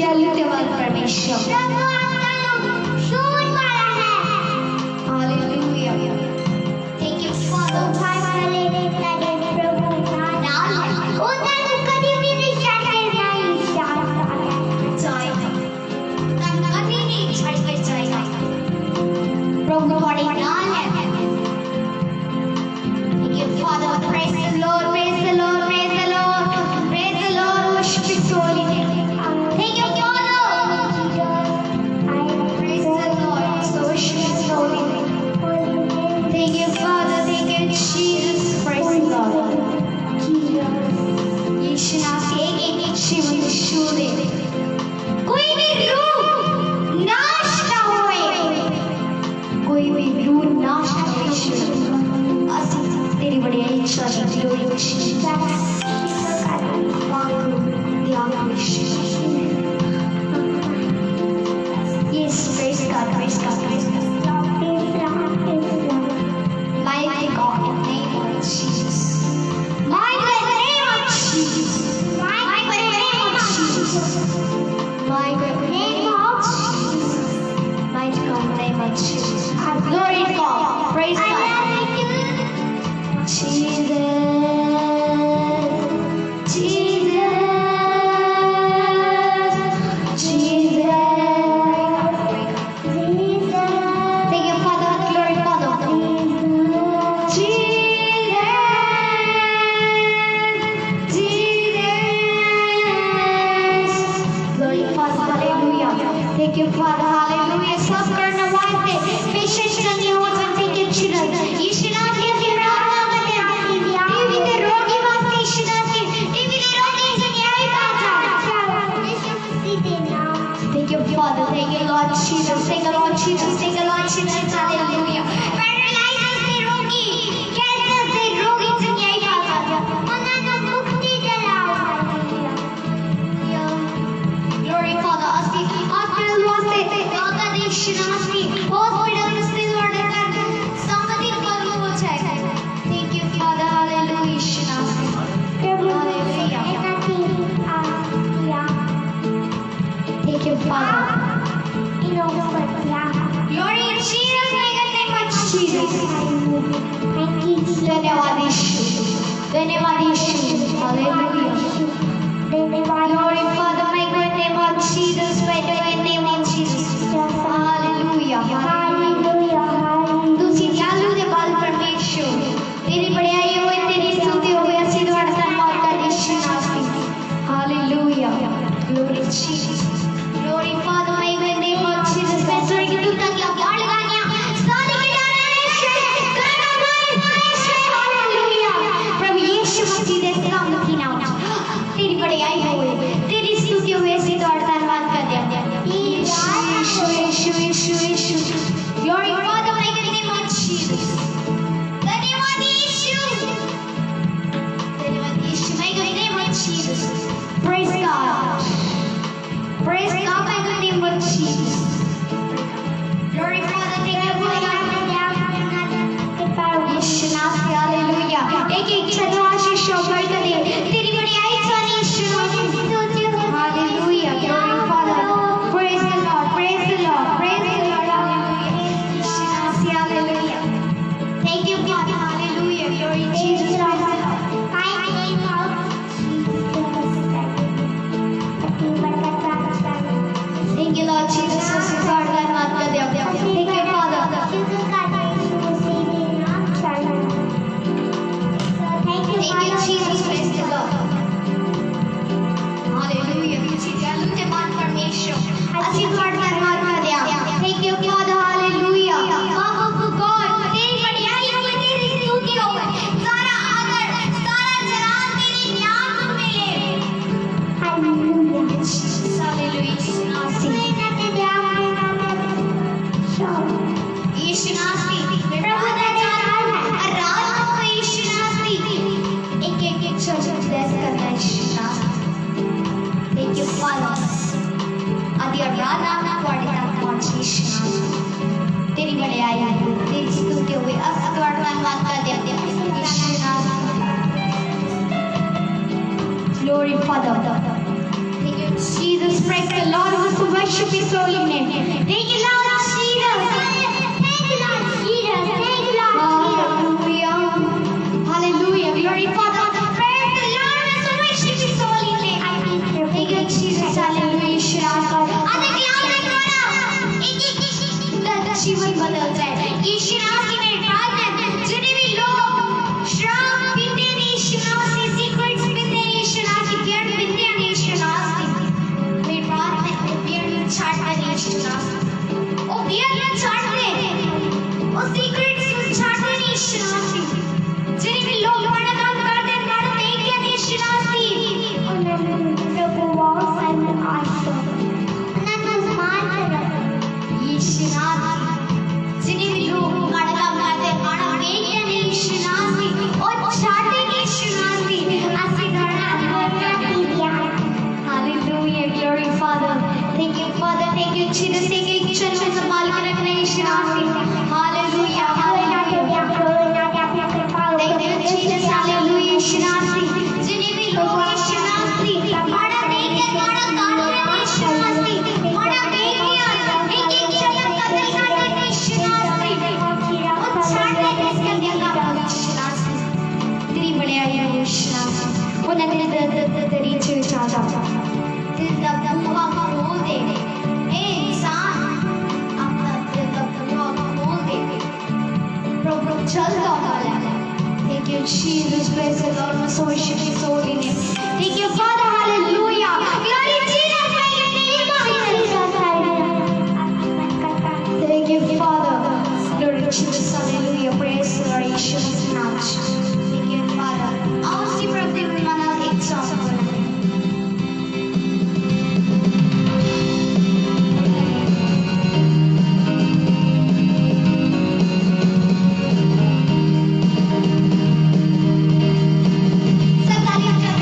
धन्यवाद परमेश्वर। Hallelujah. Thank you Father। प्रभु बड़े नाम है। Thank you Father। Praise the Lord, praise the Lord, praise the Lord, praise the Lord, worship His holy name। Thank you Father। Praise the Lord, worship His holy name। Thank you Father, thank you Jesus, praise the Lord। यीशु नाम से एक जीवन शुरू कोई भी रूह नाश ना होए, कोई भी रूह नाश ना होए। असि तेरी बड़ी इच्छा थी glory Yes, praise God, praise God, praise God। Mighty God, in the name of Jesus, mighty name of Jesus, mighty name of Jesus, mighty name of Jesus, mighty God, in the name of Jesus। Glory to God, praise God। Jesus, Jesus, Jesus। Thank you Father, glory Father। Jesus, Jesus, glory Father, hallelujah। Thank you Father, hallelujah। सब करने वाले patience नहीं हो सकते कि चिल्ला यीशु नाम के प्रार्थना करते हैं। टीवी के रोगी वास्ते यीशु नाम के टीवी के रोगी से न्याय पाता। Thank you Father, thank you Lord Jesus, thank you Lord Jesus, thank you Lord Jesus, hallelujah। Paralyzed से रोगी, कैंसर से रोगी से न्याय पाता। उन्हें मुक्ति दिलाओ। Glory Father, असली हॉस्पिटल वास्ते दादा यीशु नाम से हॉस्पिटल में स्थित वर्णन कर संगति करो हो जाए। Thank you Father, hallelujah यीशु नाम से। Hallelujah। Thank you Father। Glory in Jesus, mighty name of Jesus। धन्यवाद यीशु, धन्यवाद यीशु, hallelujah। Glory Father, mighty name of Jesus, mighty name of Jesus, hallelujah, hallelujah। दूसरी जालू दे बाल परमेश्वर, तेरी बड़ाई होए, तेरी स्तुति होए, असीम धन्यवाद कर यीशु नाम से, hallelujah। Glory Jesus, glory Father, mighty name of Jesus। मैं स्वर्ग की दूत की आवाज़ लगानी है, सारी की डाले hallelujah। प्रभु यीशु मसीह दे नाम की नाम, तेरी बड़ाई होए, तेरी स्तुति होए, असीम धन्यवाद कर दिया। यीशु यीशु यीशु यीशु, glory Father, mighty name of Jesus। धन्यवाद यीशु, धन्यवाद यीशु, mighty name of Jesus। Praise God, praise God, mighty name of Jesus। Glory Father, thank you for यीशु नाम से, hallelujah। एक एक छठा आशीष शोभर करे, तेरी बड़ाई सारी यीशु नाम से, hallelujah। Glory Father, praise the Lord, praise the Lord, praise the Lord, hallelujah। यीशु नाम से, hallelujah। Thank you Father, hallelujah। Glory Jesus Christ, mighty name of Thank you Lord Jesus, उसी God धन्यवाद कर दिया। Thank you Father। Thank you Jesus, praise the Lord, hallelujah। किसी जालू के बाद परमेश्वर असीम God धन्यवाद कर दिया। Thank you Father, hallelujah। Father for God, तेरी बड़ाई होए, तेरी स्तुति होए, सारा आदर, सारा जलाल तेरे नाम को मिले। Hallelujah, Jesus, hallelujah। यीशु नाम से, यीशु नाम से, प्रभु धन्यवाद, आराधना हो यीशु नाम से, एक एक चर्च ब्लेस करना यीशु नाम से। Thank you Father, आदि आराधना पढ़े तक पहुंच यीशु नाम से, तेरी बड़ाई हो, तेरी स्तुति होए, असीम धन्यवाद कर दिया यीशु नाम से। Glory Father, thank you Jesus। praise the Lord. Who wants to worship His holy name? Thank you, Lord Jesus. Thank you, Lord Jesus. Thank you, Lord Jesus. Hallelujah. Glory, Father. Praise the Lord. Who wants to worship His holy name? Thank you, Jesus. Hallelujah. जीवन बदल जाए। ईश्वर की मेरे प्रार्थना जिन्हें भी लोग शराब पीते हैं ईश्वर से सिगरेट्स पीते हैं ईश्वर की बियर पीते हैं ईश्वर से मेरी प्रार्थना बियर छाड़ते हैं ईश्वर ओ बियर छाड़ते ओ सिगरेट्स छाड़ते हैं ईश्वर से जिन्हें भी लोग बड़ा काम करते हैं क्या ईश्वर से प्रभु वाओ साइमन आशा नन्ना मान ईश्वर जिन्हें भी लोग गाना काम करते हैं गाना देखते हैं ईश्वरासी और चाहते हैं ईश्वरासी ऐसे गाना hallelujah glory Father thank you Jesus एक एक क्षण में संभाल के रखना ईश्वरासी hallelujah hallelujah thank you Jesus hallelujah ईश्वरासी जिन्हें भी लोग ईश्वरासी गाना देखते हैं गाना गाते हैं ईश्वरासी गाना देखते हैं एक एक क्षण में कदर करते हैं ईश्वरासी तेरी बड़ाई है ईश्वरासी वो नगरी तेरी चर्चा जाता तेरे दब मुँह खोल दे ए इंसान अपना दब मुँह खोल दे प्रभु चल दो Thank you Jesus bless the Lord my soul worship His holy name Thank you Father hallelujah glory Jesus may your name Thank you Father glory Jesus hallelujah praise the Lord Jesus name Thank you Father आओ सी प्रभु मना एक song सब तालियां बजा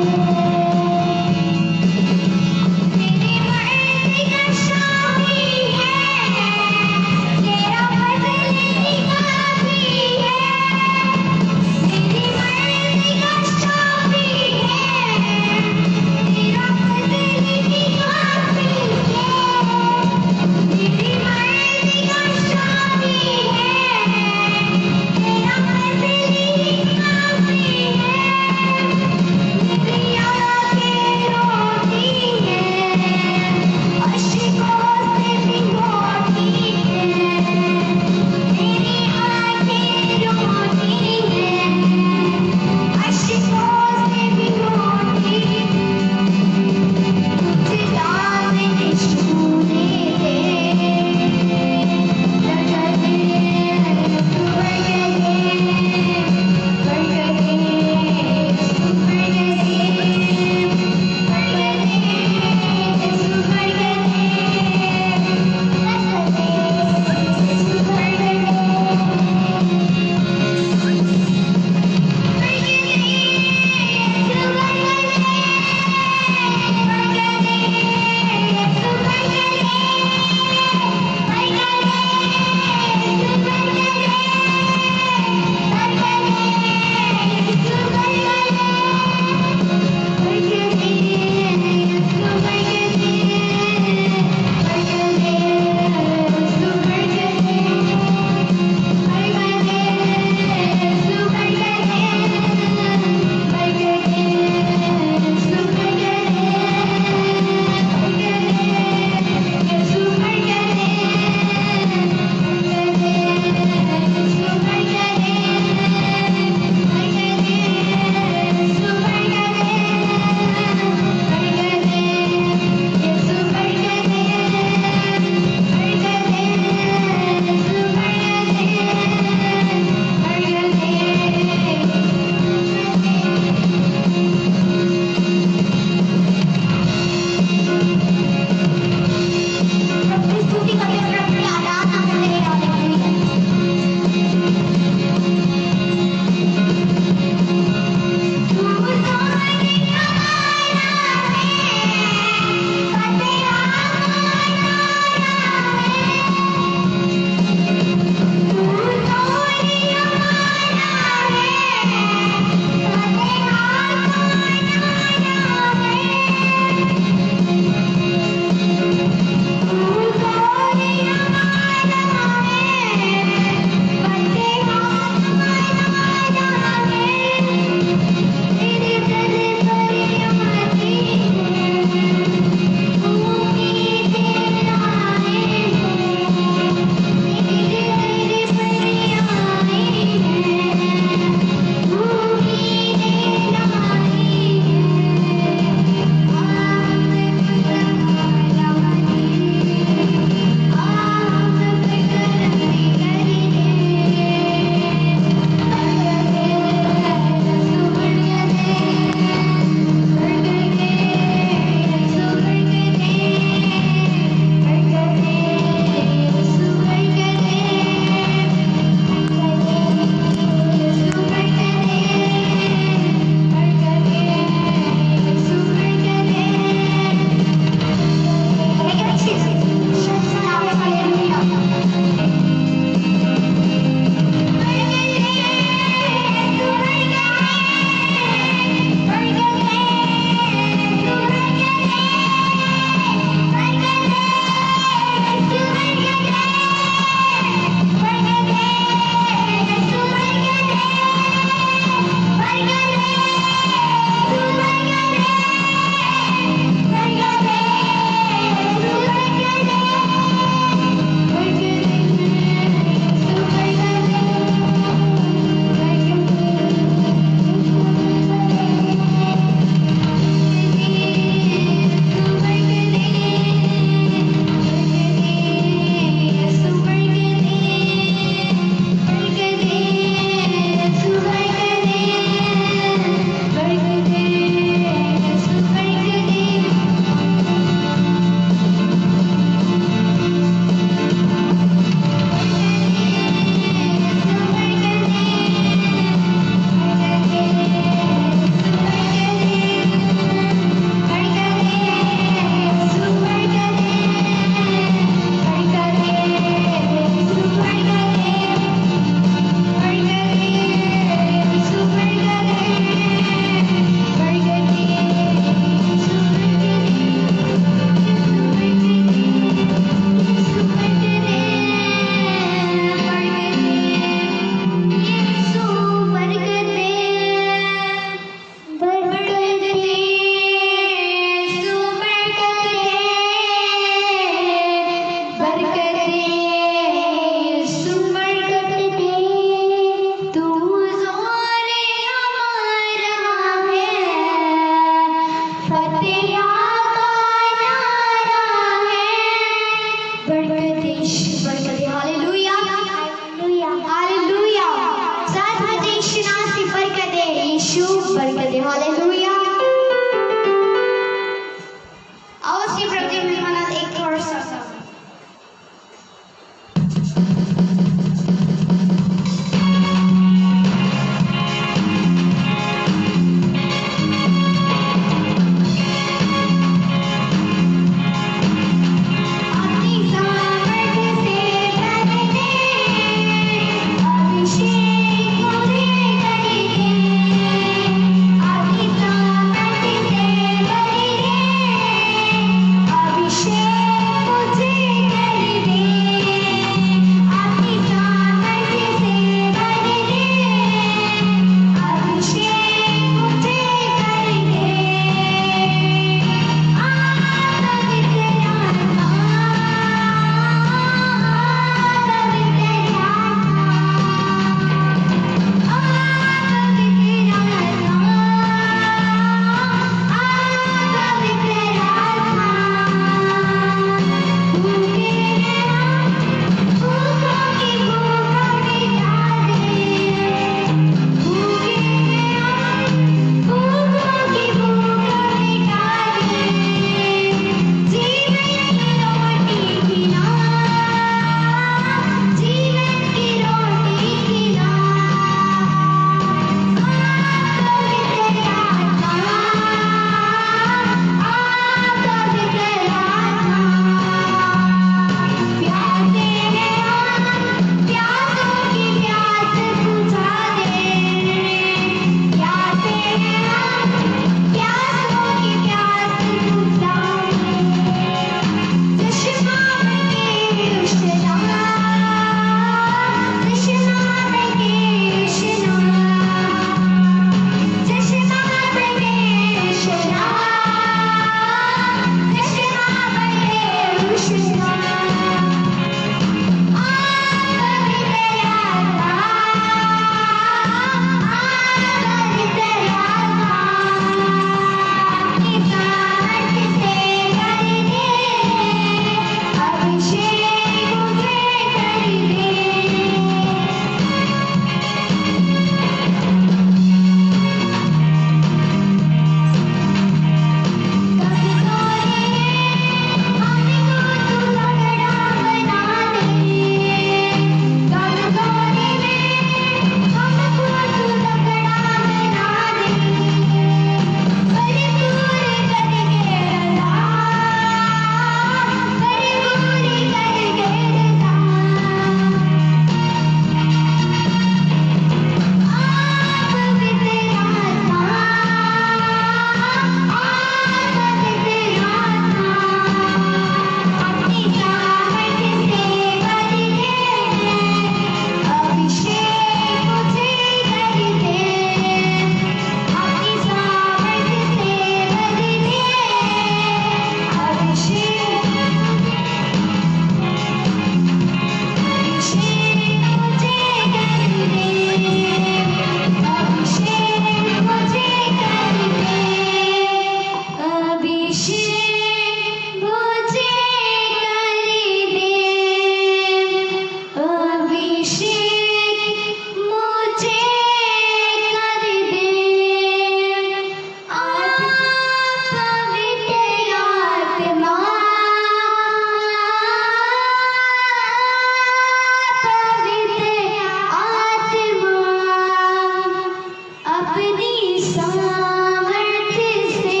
सामर्थ्य से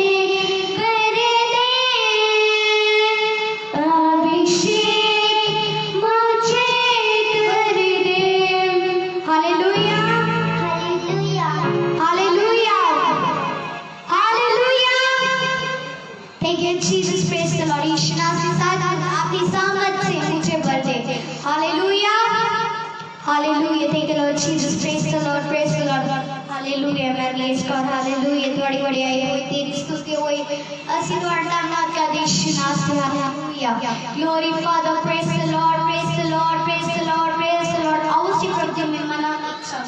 कर दे अभिषेक मुझे कर दे। Hallelujah hallelujah hallelujah hallelujah. Thank you Jesus, praise the Lord. यीशु नाम के साथ अपनी सामर्थ से मुझे भर दे। Hallelujah hallelujah. Thank you Lord Jesus, praise the Lord, praise the Lord. Hallelujah मैं प्रेज कर। हालेलुया थोड़ी बड़ी आई हुई तेरी स्तुति हुई असि द्वारा नाम का देश नास। Hallelujah glory father, praise the Lord, praise the Lord, praise the Lord, praise the Lord. अवश्य प्रभु में मना इच्छा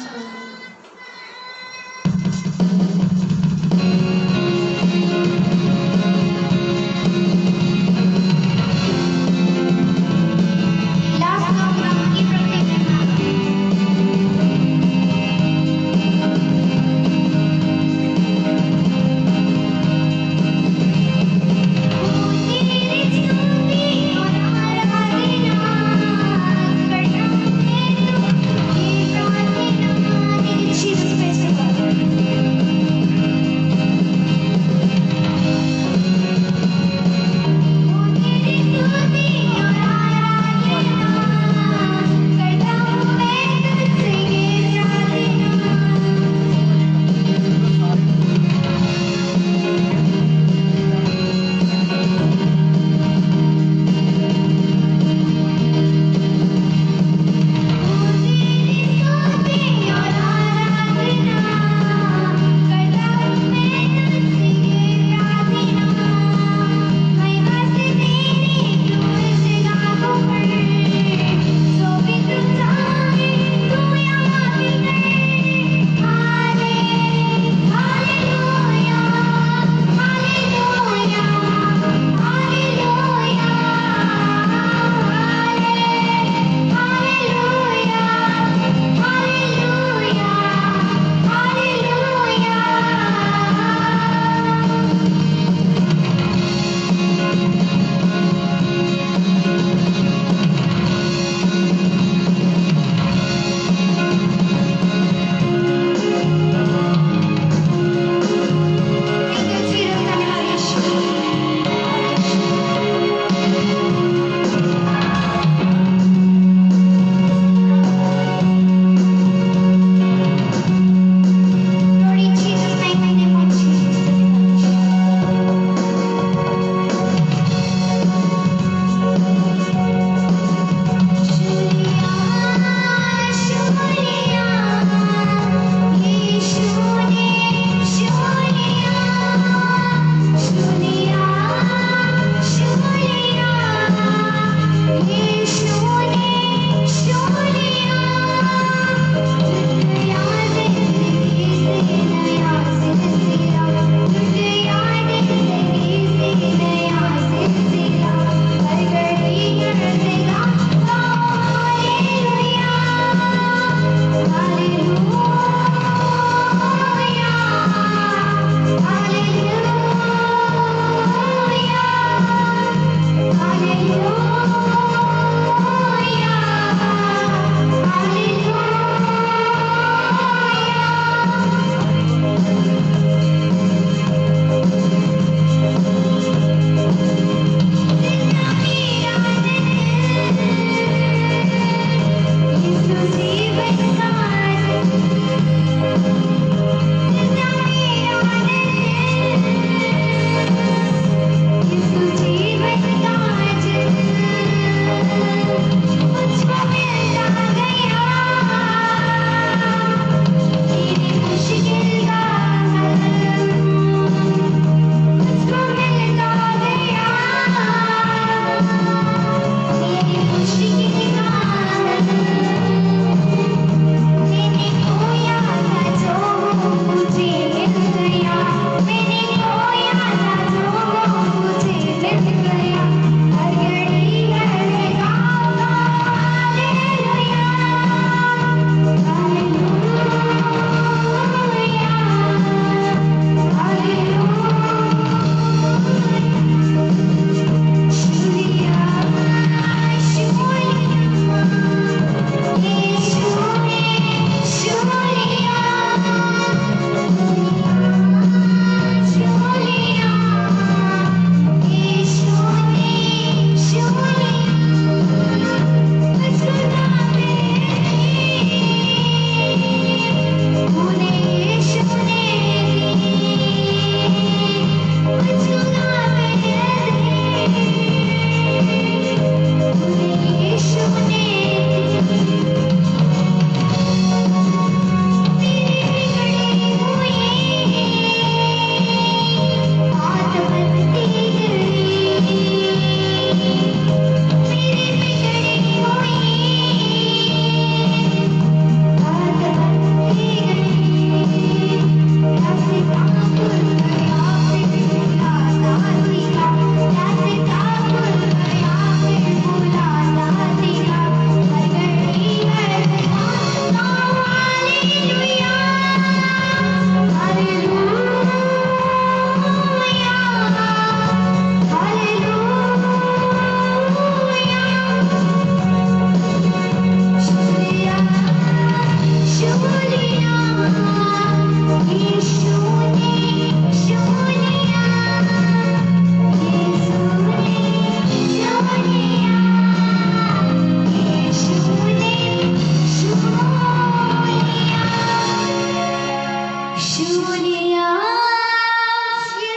Julia,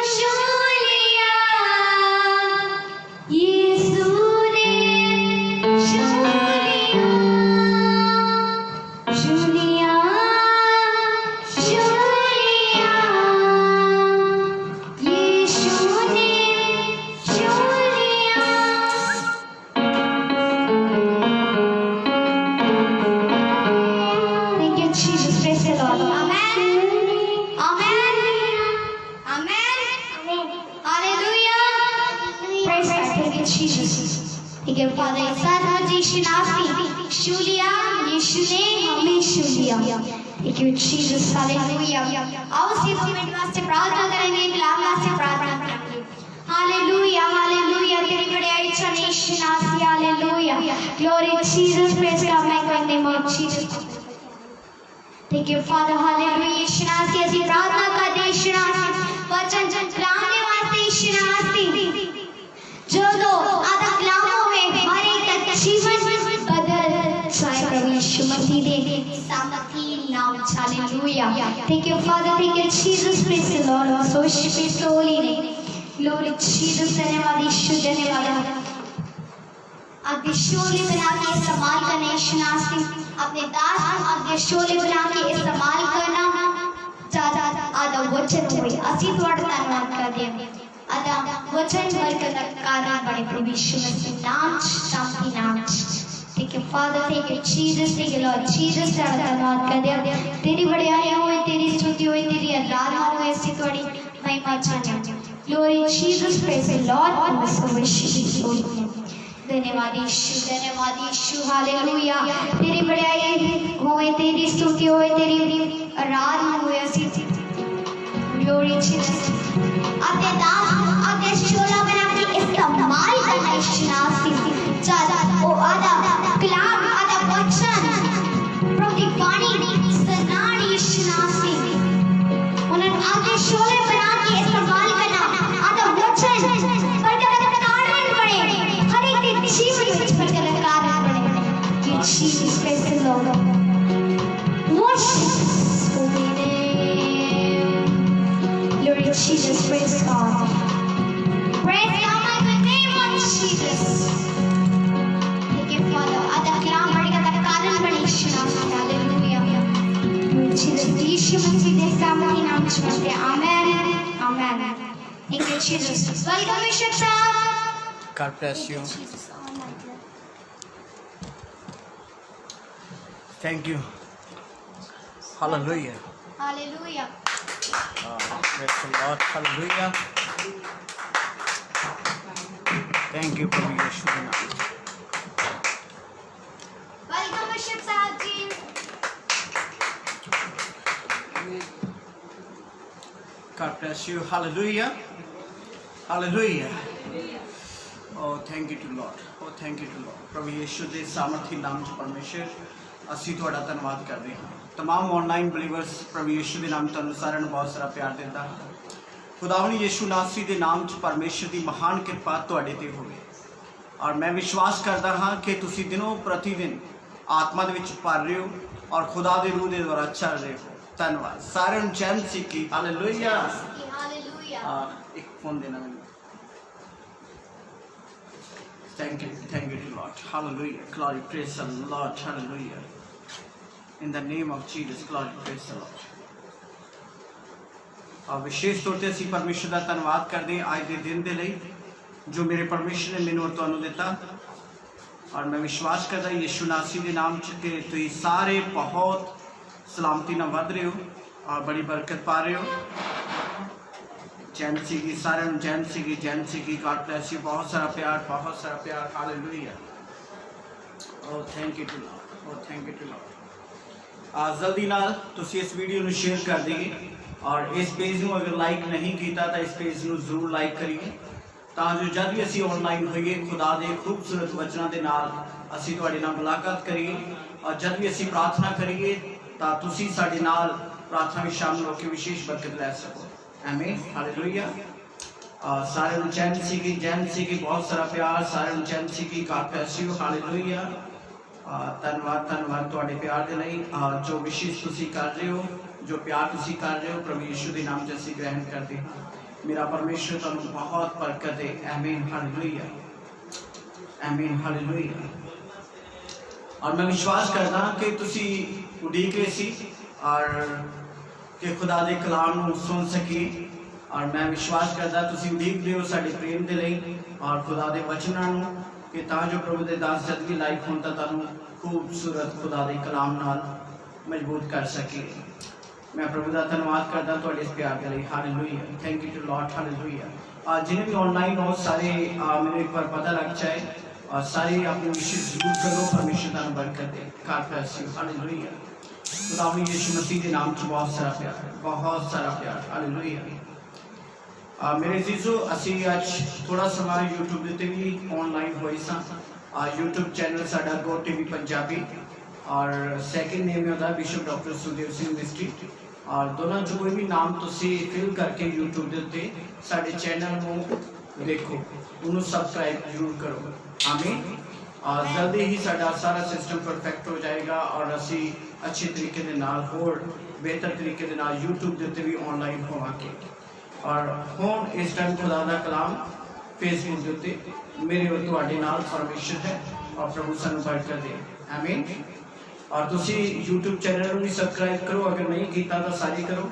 Julia, Yesune, Julia, Julia, Julia, Yesune, Julia. Thank you, Jesus. Praise the Lord. Amen. Amen. Amen. Hallelujah. Praise God. Thank you, Jesus. Thank you, Father. Sarva Yishu Nasi. Shulia. Yishu ने हमें शुलिया. Thank you, Jesus. Hallelujah. आओ सिर्फ minute वास्ते प्रार्थना करेंगे. कलाम वास्ते प्रार्थना करेंगे. Hallelujah. Hallelujah. तेरी बड़ाई चले यीशु नासी. Hallelujah. Glory to Jesus. Praise God. मैं कोई नहीं मौत Jesus. Thank you, Father. Hallelujah. यीशु नासी ऐसी प्रार्थना करते यीशु नासी. वचन कलाम के वास्ते यीशु नासी. जो दो आधा कलामों में हर एक का जीवन बदल जाए प्रभु यीशु मसीह दे सामर्थी नाम. Hallelujah. Thank you, Father. Thank you, Jesus. Praise the Lord. So praise the holy name. Glory to Jesus. धन्यवाद यीशु. धन्यवाद. आपके शोले बना के इस्तेमाल करना यीशु नासी. अपने दास को आपके शोले बना के इस्तेमाल करना. ज़्यादा आधा वचन हुए. असी थोड़ा धन्यवाद कर दिया. आधा वचन भरकर कारण बने प्रभु यीशु मसीह नाम शांति नाम. Thank you, Father. Thank you, Jesus. Thank you, Lord Jesus. ज़्यादा धन्यवाद कर दिया. तेरी बड़ाई हुए, तेरी स्तुति हुई, तेरी आराधना हुई. ऐसी थोड़ी महिमा चाहते. Glory to Jesus. Praise the Lord. And so worship His holy name. धन्यवाद यीशु. धन्यवाद यीशु. हालेलुया. तेरी बड़ाई होए, तेरी स्तुति होए, तेरी आराधना होए. ऐसी Glory to Jesus. अपने दास अपने शोला बना के इस्तेमाल करना यीशु नासी. ज़्यादा वो आधा कलाम आधा वचन प्रतिवाणी सनान यीशु नासी. उन्हें आगे शोले बना के इस्तेमाल करना. आधा वचन बरकत कारण बने. हर एक के जीवन में बरकत कारण बने. कि Jesus praise the Lord. Worship His holy name. Glory to Jesus. Praise God. Praise God in the name of Jesus. Thank you, Father. आधा कलाम बरकत कारण बने यीशु नासी. Hallelujah. Jesus, यीशु मसीह के सामर्थी नाम चढ़ते. Amen. Amen. Thank you, Jesus. Welcome, Bishop Sahab. God bless you. Thank you. Hallelujah. Hallelujah. Praise the Lord. Hallelujah. Thank you, Prabhu Yeshu. Welcome, Bishop Sahab ji. God bless you. Hallelujah. Hallelujah. Oh, thank you to Lord. Oh, thank you to Lord. प्रभु यीशु ਦੇ ਸਾਮਰਥੀ ਨਾਮ ਚ ਪਰਮੇਸ਼ਰ ਅਸੀਂ ਤੁਹਾਡਾ ਧੰਨਵਾਦ ਕਰਦੇ ਹਾਂ. तमाम ऑनलाइन बलीवर्स प्रभु यीशु के नाम ਤੁਹਾਨੂੰ ਸਾਰਿਆਂ ਨੂੰ ਬਹੁਤ ਸਾਰਾ ਪਿਆਰ ਦਿੰਦਾ ਹਾਂ. खुदावन यीशु नासरी के नाम च परमेश्वर की महान कृपा ਤੁਹਾਡੇ ਤੇ ਹੋਵੇ. और मैं विश्वास करता हाँ कि तुसी दिनों प्रतिदिन आत्मा ਦੇ ਵਿੱਚ ਭਰ ਰਹੇ ਹੋ और खुदा के रूह के द्वारा चल रहे हो. धन्यवाद सारे चैन सीखी. हालेलुया. एक फोन देना मैंने. Thank you to Lord. Hallelujah. Glory, praise the Lord. Hallelujah. In the name of Jesus, glory, praise the Lord. और विशेष तौर पर ਅਸੀਂ परमेश्वर का धन्यवाद करते हैं आज के दिन के लिए जो मेरे परमेश्वर ने मैंने और ਤੁਹਾਨੂੰ ਦਿੱਤਾ. और मैं विश्वास करता यीशु नासरी के नाम च कि तुम सारे बहुत सलामती ना वध रहे हो और बड़ी बरकत पा रहे हो. जैनसी की सारे जैनसी की गॉड ब्लेस यू. बहुत सारा प्यार. Hallelujah. Oh thank you to Lord. जल्दी नाल तुसी इस वीडियो को शेयर कर दीजिए और इस पेज को अगर लाइक नहीं किया तो इस पेज को जरूर लाइक करिए ताकि जब भी असी ऑनलाइन होइए खुदा के खूबसूरत वचनों के नाल असी तुहाडे नाल मुलाकात करिए और जब भी असी प्रार्थना करिए तो तुसी साडे नाल प्रार्थना में शामिल होकर विशेष बरकत लै सको. आमीन. हालेलुया. सारे जैनसी की बहुत सारा प्यार. सारे जैनसी की गॉड ब्लेस यू. हालेलुया. धन्यवाद तुहाडे प्यार के लिए जो विशेष तुसी कर रहे हो जो प्यार तुसी कर रहे हो प्रभु यीशु के नाम च असीं ग्रहण करते हैं। मेरा परमेश्वर तुहानूं बहुत बरकत दे। आमीन हालेलुया, आमीन हालेलुया। और मैं विश्वास करदा कि तुसी उड़ीक रहे सी और कि खुदा दे कलाम नूं सुन सकी। और मैं विश्वास करदा तुसी उड़ीक रहे हो साडे प्रेम दे लई और खुदा दे वचनां नूं कि तां जो प्रभु दे दास जद भी लाइव होण तां तुहानूं खूबसूरत खुदा दे कलाम नाल मजबूत कर सके। मैं प्रभु का धन्यवाद करदा तुहाडे इस प्यार के लिए। Hallelujah, thank you to Lord, hallelujah. जिन्हें भी ऑनलाइन हो सारे मेरे एक बार पता लग जाए और सारे अपने विशेष जरूर करो। परमेश्वर तुहानूं बरकत दे। God bless you, hallelujah. खुदावंद यीशु मसीह के नाम च बहुत सारा प्यार, बहुत सारा प्यार, हालेलुया। मेरे जीजो असी अज थोड़ा समा यूट्यूब ते भी ऑनलाइन होए सां। यूट्यूब चैनल साडा गो टीवी पंजाबी और सैकेंड नेम है उहदा बिशप डॉक्टर सुदेव सिंह मिस्ट्री। और दोनों जो कोई भी नाम तुसी फिल करके यूट्यूब के उत्ते साडे चैनल को देखो, उन्होंने सब्सक्राइब जरूर करो। आमीन। और जल्दी ही साडा सारा सिस्टम परफेक्ट हो जाएगा और असी अच्छे तरीके दे नाल होर बेहतर तरीके दे नाल यूट्यूब के उत्ते भी ऑनलाइन होवांगे। और हुण इस टाइम खुदा दा कलाम फेसबुक के उत्ते मेरे और तुहाडे नाल परमेश्वर है और प्रभु सानूं बरकत दे। आमीन। और तुसी यूट्यूब चैनल को भी सब्सक्राइब करो, अगर नहीं किया तो सारी करो।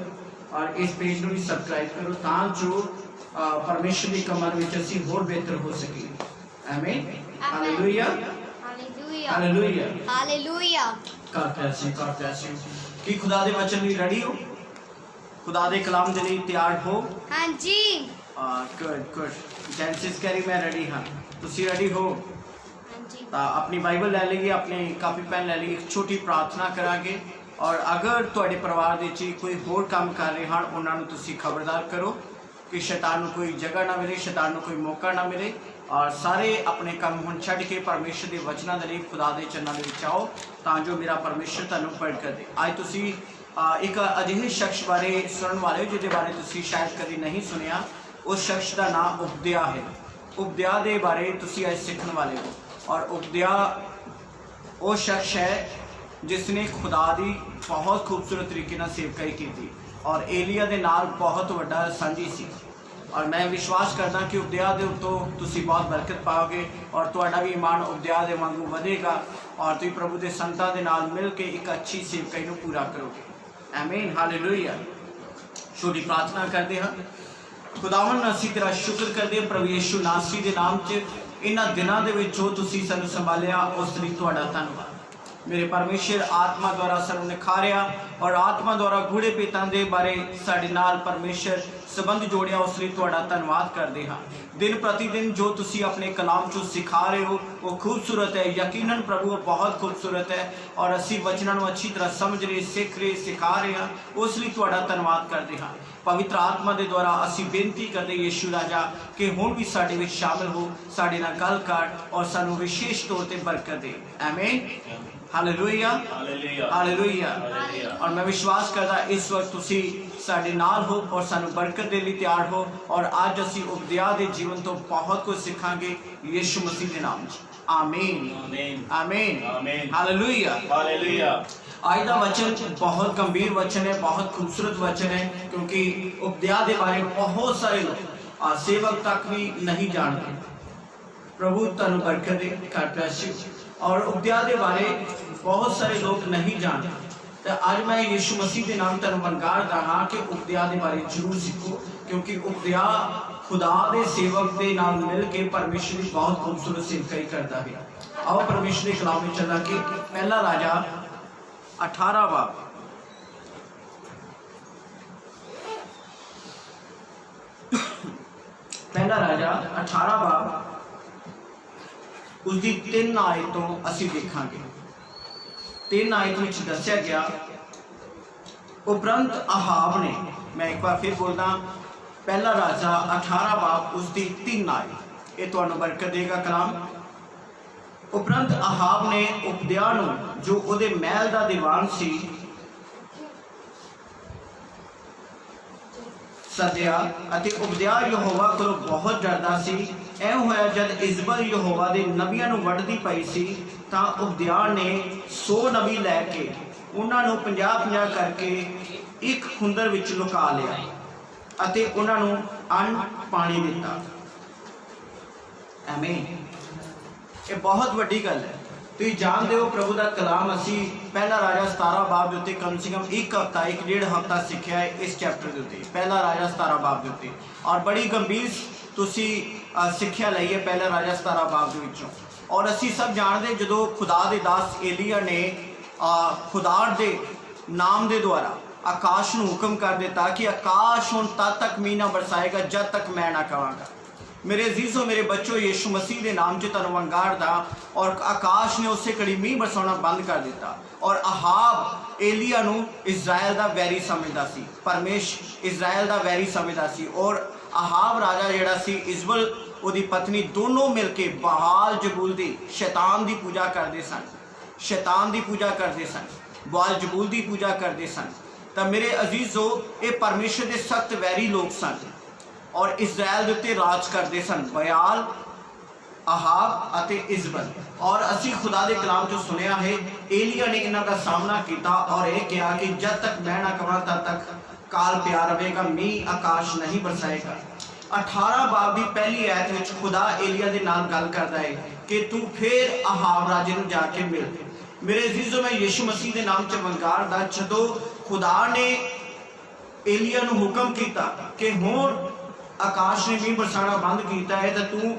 और इस पेज को भी सब्सक्राइब करो तां जो परमेश्वर के कमां विच असीं होर बेहतर हो सके। आमीन, hallelujah, hallelujah, hallelujah, hallelujah. God bless you, God bless you. कि खुदा दे वचन लई रेडी हो? खुदा दे कलाम दे लई तैयार हो? हाँ जी। Good good. जेंसिस कह रही मैं रेडी हाँ, तुसी रेडी हो? अपनी बाइबल लै लीजिए, अपनी कापी पेन लै लीजिए। एक छोटी प्रार्थना करांगे और अगर तुहाडे परिवार दे च कोई होर काम कर रहे हैं उन्होंने तुसी खबरदार करो कि शैतान नूं कोई जगह ना मिले, शैतान नूं कोई मौका ना मिले। और सारे अपने काम हुण छड्ड के परमेश्वर के वचनां दे लई खुदा दे चरणों दे विच आओ तां जो मेरा परमेश्वर तुहानूं बरकत दे। अज तुसी एक अजिहे शख्स बारे सुनने वाले हो जिहदे बारे तुसी शायद कभी नहीं सुनिया। उस शख्स का नाम उपदिया है। उपदिया के बारे तुसी अज सीखने वाले हो। और उपदिया वो शख्स है जिसने खुदा की बहुत खूबसूरत तरीके से सेवकाई की थी और एलिया के नाल बहुत बड़ा सांझी सी। और मैं विश्वास करदा कि उपदिया के उत्तों तुसी बहुत बरकत पाओगे और तुहाडा भी ईमान उपदिया के वांगू वधेगा और तुसीं प्रभु के संतां दे नाल मिल के एक अच्छी सेवकाई नूं पूरा करोगे। आमीन, हालेलुया। छोटी प्रार्थना करते हैं। खुदावन असीं तेरा शुक्र करते हैं प्रभु यीशु नासरी के नाम च इन्हां दिनां दे विच जो तुसीं सानूं संभालिया उस लई तुहाडा धन्नवाद। मेरे परमेश्वर आत्मा द्वारा सानूं निखारिया और आत्मा द्वारा गूढ़े भेतां दे बारे साडे नाल परमेश्वर संबंध जोड़िया उस लई तुहाडा धन्नवाद करते हाँ। दिन प्रतिदिन जो तुसी अपने कलाम चो सिखा रहे हो वो खूबसूरत है, यकीनन प्रभु वो बहुत खूबसूरत है। और असी वचनां नूं अच्छी तरह समझ रहे, सीख रहे, सिखा रहे हैं, उस लई तुहाडा धन्नवाद करते हाँ। पवित्र आत्मा के द्वारा असी बेनती करते यीशु राजा कि हुण भी साडे विच शामिल हो, साडे नाल गल कर और सानूं विशेष तौर पर बरकत दे। आमीन, हालेलुया, हालेलुया। और मैं विश्वास करदा इस वक्त तुसी साडे नाल हो और सानूं बरकत दे लई तैयार हो। और आज असी उपदिया दे जीवन तो बहुत कुछ सीखांगे यीशु मसीह के नाम च। आमीन, आमीन, आमीन, हालेलुया, हालेलुया। आज का वचन बहुत गंभीर वचन है, बहुत खूबसूरत वचन है, क्योंकि उपदिया के बारे में बहुत सारे लोग सेवक तक भी नहीं जानते। प्रभु तुहानूं बरकत दे, गॉड ब्लेस यू। और उपदिया के बारे बहुत सारे लोग नहीं जानते। तो आज मैं यीशु मसीह के नाम तुहानूं मनगार रहा कि उपदिया के बारे जरूर सीखो, क्योंकि उपदिया खुदा के सेवक के नाल मिल के परमेश्वर की बहुत खूबसूरत सेवकाई करता है। आओ परमेश्वर के कलाम में चला के पहला राजा 18 बाब पहला राजा 18 बाब उसकी 3 आयतों असी देखांगे। 3 आयत में दस्या गया उपरंत अहाब ने, मैं एक बार फिर बोलदा, पहला राजा 18 बाब उसकी 3 आयत, ये तुहानूं बरकत देगा कलाम। उपरंत अहाब ने उपदिया नूं जो उहदे महल दा दीवान सी सद्या अते उपदिया यहोवा कोलों बहुत डरदा सी। ऐ होया जद इजबल यहोवा दे नबियां नूं वड्डदी पई सी तां उपदिया ने 100 नबी लैके उन्हां नूं 50-50 करके एक खुंदर विच लुका लिया अते उन्हां नूं अन्न पानी दिता। आमीन। ये बहुत वड्डी गल है। तुसीं जानते हो प्रभु का कलाम असी पहला राजा 17 बाब के उत्ते कम से कम एक हफ्ता एक डेढ़ हफ्ता सीखिया है इस चैप्टर के उत्ते, पहला राजा 17 बाब के उत्ते, और बड़ी गंभीर तुसीं सिक्ख्या लई है पहला राजा 17 बाब के विचों। और असी सब जानते जो खुदा के दास एलिया ने खुदा के नाम के द्वारा आकाश नूं हुक्म कर दिता कि आकाश हुण तद तक मींह ना बरसाएगा जब तक मैं ना कहांगा। मेरे अजीजों, मेरे बच्चों, यीशु मसीह के नाम से तुहानूं वंगारदा, और आकाश ने उस घड़ी मींह बरसाना बंद कर दिता। और अहाब एलिया नूं इजराइल का वैरी समझदा सी, परमेश इजराइल का वैरी समझदा सी। और अहाब राजा जिहड़ा सी, इजबल उहदी पत्नी, दोनों मिलके बहाल जबूल दी शैतान की पूजा करते सन, शैतान की पूजा करते सन, बाल जबूल की पूजा करते सन। तो मेरे अजीजों, ये परमेश्वर के सख्त वैरी लोग सन और इजराइल के उत्ते राज करते सन, बयाल, अहाब अते इजबल। और असी खुदा के कलाम चो सुनिया है एलिया ने इन्हां का सामना किया और यह कहा कि जब तक मैं ना कहां तब तक काल पिया रहेगा, मींह आकाश नहीं बरसाएगा। 18 बाब की पहली आयत में खुदा एलिया के नाल गल करता है कि तू फिर अहाब राजे नूं जाके मिल। मेरे अजीजों, मैं यीशु मसीह के नाम च वंगारदा, जदों खुदा ने एलिया नूं हुक्म किया कि हुण आकाश ने मींह बरसाना बंद किया है, तो तू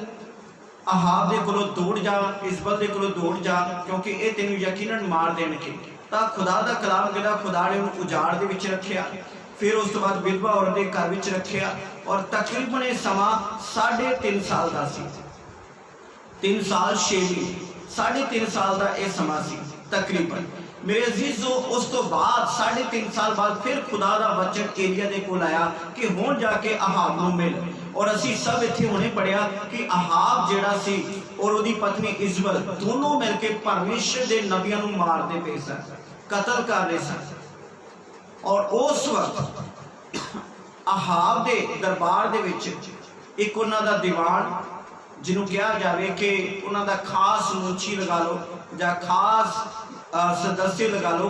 अहाब दे कोलों दौड़ जा, इजबल दे कोलों दौड़ जा, क्योंकि ये तेनों यकीनन मार देणगे। तो खुदा का कलाम कहता खुदा ने उन्हें उजाड़ दे विच रखिया, फिर उस तो बाद विधवा औरत के घर विच रखिया, और तकरीबन यह समा 3.5 साल का सी, 3 साल 6 महीने, 3.5 साल का यह समा सी तकरीबन। मेरे अजीजों, उस तो बाद 3.5 साल बाद फिर खुदा का वचन एलिया दे कोल आया कि हुण जाके अहाब नूं मिल। और असी सब इत्थे हुणे पढ़िया कि अहाब जिहड़ा सी और उहदी पत्नी इजबल दोनों मिलके परमेश्वर के नबियां नूं मारदे पे सन, कतल कर रहे सन। और उस वक्त अहाब दे दरबार दे विच एक उन्हां दा दीवान, जिन्हों कहा जाए कि उन्हां दा खास मुंशी लगा लो या खास सदस्य लगा लो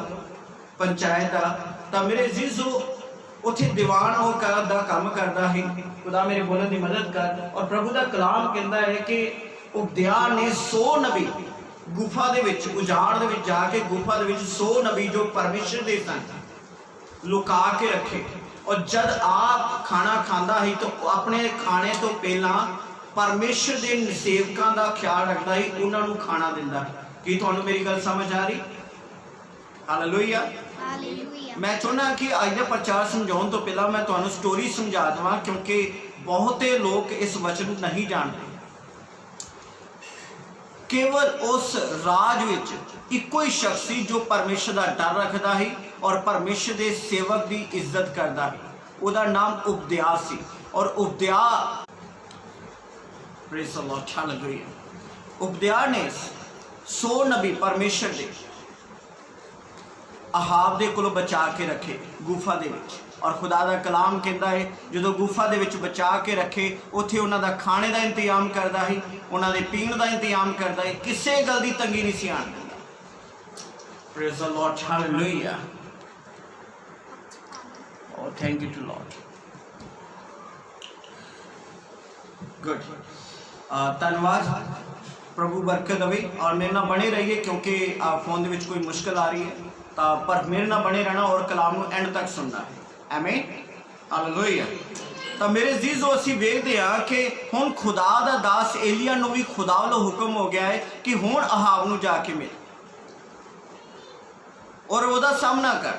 पंचायत का, तो मेरे जीजो उत्थे दीवान वो दा काम करता है। खुदा मेरे बोलने की मदद कर। और प्रभु का कलाम कहता है कि उबदिया ने 100 नबी गुफा दे विच, उजाड़ दे विच जाके गुफा दे विच 100 नबी जो परमेश्वर दे सन लुका के रखे। और जब आप खाना खांदा ही तो अपने खाने तो पहला परमेश्वर के सेवकों का ख्याल रखता ही, उन्होंने खाना दिंदा। कि तुहानू मेरी गल समझ आ रही? हालेलुया। मैं चाहना कि अज के प्रचार समझाने तो पहला मैं तुहानू स्टोरी समझा देवां, क्योंकि बहुते लोग इस वचन नहीं जानते। केवल उस राज विच इको ही शख्स सी जो परमेश्वर का डर रखता है और परमेश्वर के सेवक की इज्जत करता है। उसका नाम उबदिया सी। और उबदिया, प्रेज़ द लॉर्ड, हालेलुया, उबदिया ने 100 नबी परमेश्वर दे अहाब दे कोलों बचा के रखे गुफा दे विच। और खुदा का कलाम कहता है जो गुफा दे विच बचा के रखे, उत्थे उन्हां दा खाने का इंतजाम करता है, उन्हां दे पीण का इंतजाम करता है, किसी गल की तंगी नहीं सी आण दिंदा। Praise the Lord, hallelujah, oh thank you to Lord, good, धन्यवाद, प्रभु बरकत दवे। और मेरे नाल बने रहिए, क्योंकि फोन दे विच कोई मुश्किल आ रही है, पर मेरे नाल बने रहना और कलाम नूं एंड तक सुनना है। आमीन, हालेलुया। तो मेरे अजीजों, असीं वेखदे हां कि हुण खुदा दा दास एलिया नूं भी खुदा वालों हुक्म हो गया है कि हुण अहाब नूं जाके मिल और उसदा सामना कर।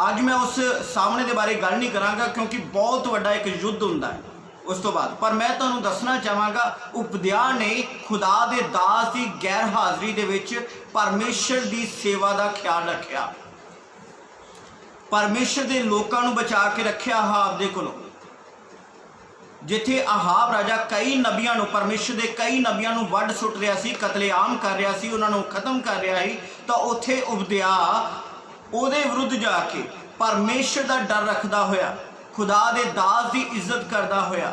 आज मैं उस सामने के बारे गल नहीं करांगा, क्योंकि बहुत वड्डा एक युद्ध हुंदा है उस तो बाद। पर मैं तुहानू दसना चाहांगा, उबदिया ने खुदा दे दास की गैर हाज़री दे विच परमेश्वर की सेवा का ख्याल रखिया, परमेश्वर के लोगों को बचा के रखिया अहाब दे कोलों। जिथे अहाब राजा कई नबियां नूं, परमेश्वर के कई नबियां नूं वढ सुट रहा सी, कतलेआम कर रहा सी, उन्होंने खत्म कर रहा ही, तो उत्थे उबदिया उहदे विरुद्ध जाके परमेश्वर का डर रखदा होया, खुदा दे दास की इज्जत करता होया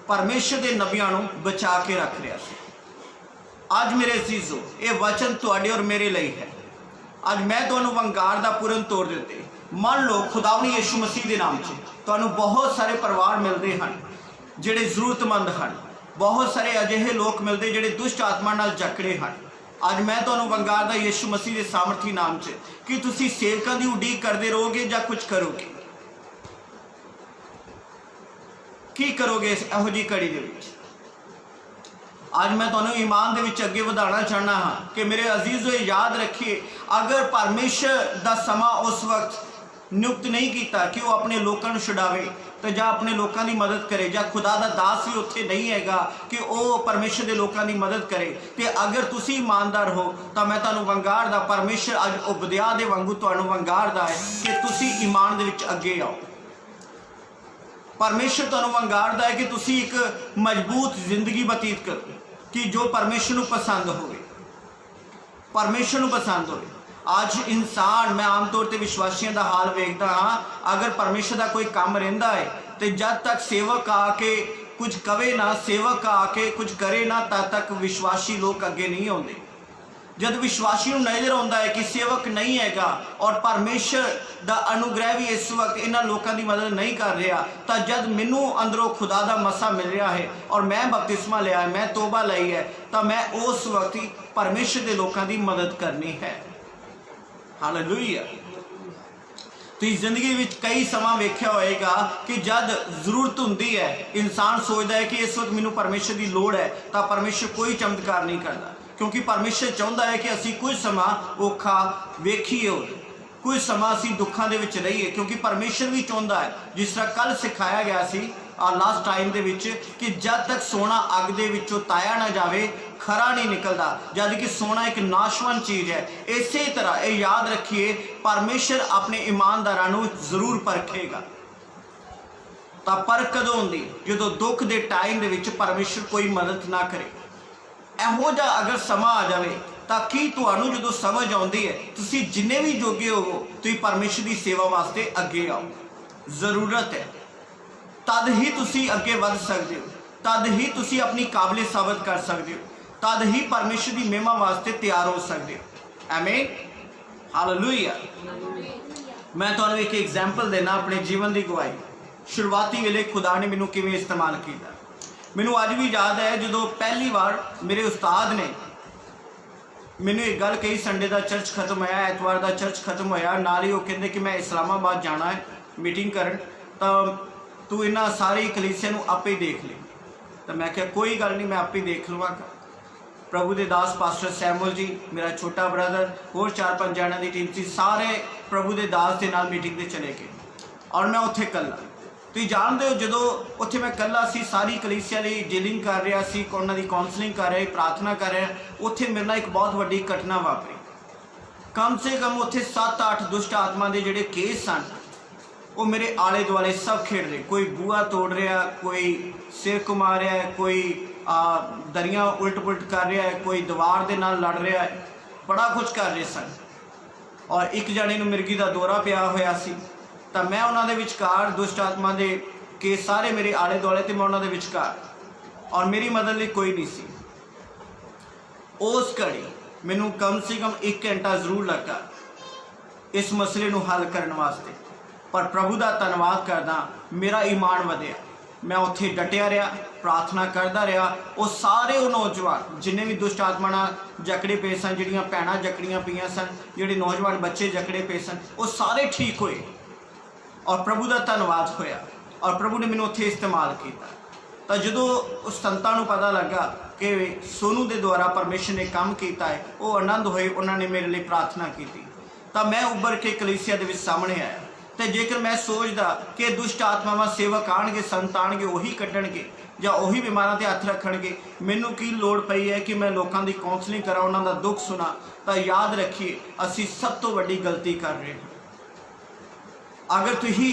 परमेश्वर के नबियां नूं बचा के रख रहा है। आज मेरे अजीजों, ये वचन तुहाडे और मेरे लिए है। ਅੱਜ मैं ਤੁਹਾਨੂੰ ਵੰਗਾਰ ਦਾ पूर्ण तौर ਦੇ ਉੱਤੇ ਮੰਨ ਲਓ ਖੁਦਾਵੰਦ ਯਿਸੂ ਮਸੀਹ ਦੇ ਨਾਮ 'ਚ ਤੁਹਾਨੂੰ ਬਹੁਤ ਸਾਰੇ ਪਰਿਵਾਰ ਮਿਲਦੇ ਹਨ ਜਿਹੜੇ ਜ਼ਰੂਰਤਮੰਦ ਹਨ। ਬਹੁਤ ਸਾਰੇ ਅਜਿਹੇ ਲੋਕ ਮਿਲਦੇ ਜਿਹੜੇ ਦੁਸ਼ਟ ਆਤਮਾ ਨਾਲ ਜਕੜੇ ਹਨ। ਅੱਜ ਮੈਂ ਤੁਹਾਨੂੰ ਵੰਗਾਰ ਦਾ ਯਿਸੂ ਮਸੀਹ ਦੇ ਸਾਮਰਥੀ ਨਾਮ 'ਚ ਕਿ ਤੁਸੀਂ ਸੇਵਕਾਂ ਦੀ ਉਡੀਕ ਕਰਦੇ ਰਹੋਗੇ ਜਾਂ ਕੁਝ ਕਰੋਗੇ। ਕੀ ਕਰੋਗੇ ਇਹੋ ਜਿਹੀ ਘੜੀ ਦੇ ਵਿੱਚ? ਅੱਜ मैं ਤੁਹਾਨੂੰ ईमान ਦੇ ਵਿੱਚ ਅੱਗੇ ਵਧਾਉਣਾ ਚਾਹੁੰਦਾ ਹਾਂ ਕਿ ਮੇਰੇ ਅਜ਼ੀਜ਼ੋ याद रखिए, अगर परमेश्वर ਦਾ ਸਮਾਂ ਉਸ ਵਕਤ ਨਿਯੁਕਤ नहीं ਕੀਤਾ कि वो अपने लोगों ਨੂੰ ਛੁਡਾਵੇ तो ਜਾਂ अपने लोगों की मदद करे, ਜਾਂ खुदा ਦਾ ਦਾਸ ਵੀ ਉੱਥੇ नहीं हैगा कि ਉਹ परमेश्वर ਦੇ लोगों की मदद करे। ਤੇ अगर ਤੁਸੀਂ ईमानदार हो ਤਾਂ मैं ਤੁਹਾਨੂੰ ਵੰਗਾਰਦਾ, परमेश्वर ਅੱਜ ਉਬਦਿਆ ਦੇ ਵਾਂਗੂ ਤੁਹਾਨੂੰ ਵੰਗਾਰਦਾ ਹੈ ਕਿ ਤੁਸੀਂ ईमान ਦੇ ਵਿੱਚ ਅੱਗੇ ਆਓ। परमेश्वर ਤੁਹਾਨੂੰ ਵੰਗਾਰਦਾ ਹੈ ਕਿ ਤੁਸੀਂ ਇੱਕ ਮਜ਼ਬੂਤ ਜ਼ਿੰਦਗੀ ਬਤੀਤ ਕਰੋ कि जो परमेश्वर ਨੂੰ पसंद ਹੋਵੇ, परमेश्वर ਨੂੰ पसंद ਹੋਵੇ। ਅੱਜ इंसान, मैं आम तौर पर विश्वासियों का हाल वेखदा हाँ, अगर परमेश्वर का कोई काम रहिंदा है तो जब तक सेवक आके कुछ कवे ना, सेवक आके कुछ करे ना, तद तक विश्वासी लोग अगे नहीं आते। जब विश्वासी को नज़र आता है कि सेवक नहीं हैगा और परमेश्वर का अनुग्रह भी इस वक्त इन्होंने लोगों की मदद नहीं कर रहा, तो जब मैनू अंदरों खुदा का मसा मिल रहा है और मैं बपतिस्मा लिया है, मैं तोबा लाई है, तो मैं उस वक्त ही परमेश्वर के लोगों की मदद करनी है। हालेलुया। तो इस जिंदगी में कई समा वेख्या होएगा कि जब जरूरत होंदी है इंसान सोचता है कि इस वक्त मैनू परमेश्वर की लोड़ है, तो परमेश्वर कोई चमत्कार नहीं करता, क्योंकि परमेश्वर चाहता है कि असी कुछ समा औखा वेखीए, कुछ समा असी दुखों के विच रहीए, क्योंकि परमेश्वर भी चाहता है, जिस तरह कल सिखाया गया सी लास्ट टाइम के विच कि जब तक सोना अग दे विचों ताया ना जाए खरा नहीं निकलता, जब कि सोना एक नाशवान चीज़ है। इसी तरह ये याद रखिए, परमेश्वर अपने ईमानदारां नूं जरूर परखेगा। तो परख कदों होंदी? जो दुख के टाइम के विच परमेश्वर कोई मदद ना करे। ਇਹੋ ਜਿਹਾ अगर समा आ जाए तो की तुहानूं जो समझ आती है, तुसीं जिन्ने भी जोगे हो तुसीं परमेश्वर की सेवा वास्ते अगे आओ। जरूरत है, तद ही तुसीं अगे वध सकते हो, तद ही तुसीं अपनी काबिलियत साबित कर सकते हो, तद ही परमेश्वर की महिमा वास्ते तैयार हो सकते हो। आमीन, हालेलुया। मैं तुहानूं एक एग्जाम्पल देना अपने जीवन की गवाही। शुरुआती वेले खुदा ने मैनूं किवें इस्तेमाल किया, मैनू अज भी याद है। जो पहली बार मेरे उस्ताद ने मैनू एक गल कही, संडे का चर्च खत्म होया, एतवार का चर्च खत्म होया, नाल ही वो कहते कि मैं इस्लामाबाद जाना है मीटिंग करन, तो तू इन्हां सारी कलीसिया नूं आपे देख ले। तो मैं क्या कोई गल नहीं, मैं आपे देख लवांगा। प्रभु के दास पास्टर सैमुअल जी, मेरा छोटा ब्रदर, होर 4-5 जणियां दी टीम सी, सारे प्रभु के दास के नाल मीटिंग ते चले गए और मैं उत्थे कल्ला। तुसीं जानते हो जो उत्थे मैं कल्ला सी, सारी कलीसिया की डीलिंग कर रहा सी, उन्हां दी काउंसलिंग कर रहा, प्रार्थना कर रहा, उत्थे मेरे नाल एक बहुत वड्डी घटना वापरी। कम से कम उत्थे 7-8 दुष्ट आत्मा के जिहड़े केस सन वो मेरे आले दुआले सब खेड़ रहे। कोई बूहा तोड़ रहा, कोई सिर घुमा रहा है, कोई दरियां उल्ट पुलट कर रहा है, कोई दीवार के नाल लड़ रहा है, बड़ा कुछ कर रहे सन। और एक जने नूं मिर्गी का दौरा पिया होया सी, तो मैं उन्होंने विचकार दुष्ट आत्मा के केस सारे मेरे आले दुआले तो मैं उन्होंने विचकार, और मेरी मदद लिए कोई नहीं सी। उस घड़ी मैनू कम से कम 1 घंटा जरूर लगा इस मसले को हल करने वास्ते, पर प्रभु का धन्यवाद करदा मेरा ईमान वधिया। मैं उत्थे डटिया रहा, प्रार्थना करता रहा। वो सारे वो नौजवान जिन्हें भी दुष्ट आत्मा नाल जकड़े पे सन, जिहड़ियां भैणां जकड़ियां पईयां सन, जिहड़े नौजवान बच्चे जकड़े पे सन, वो सारे ठीक होए और प्रभु का धन्यवाद होया और प्रभु ने मैनू उत्थे इस्तेमाल किया। तो जो उस संतां नूं पता लगा कि सोनू के द्वारा परमेश्वर ने काम किया है, वो आनंद होए, उन्होंने मेरे लिए प्रार्थना की। तो मैं उभर के कलीसिया के सामने आया। तो जेकर मैं सोचता कि दुष्ट आत्मावां सेवक आएंगे, संत आएंगे, उही कड्डणगे ਜਾਂ ਉਹੀ ਬਿਮਾਰਾਂ ਤੇ ਹੱਥ ਰੱਖਣਗੇ, ਮੈਨੂੰ ਕੀ ਲੋੜ ਪਈ ਹੈ ਕਿ ਮੈਂ ਲੋਕਾਂ ਦੀ ਕਾਉਂਸਲਿੰਗ ਕਰਾਂ, ਉਹਨਾਂ ਦਾ ਦੁੱਖ ਸੁਣਾ। ਤਾਂ ਯਾਦ ਰੱਖੀਏ ਅਸੀਂ ਸਭ ਤੋਂ ਵੱਡੀ ਗਲਤੀ ਕਰ ਰਹੇ ਹਾਂ। अगर तुही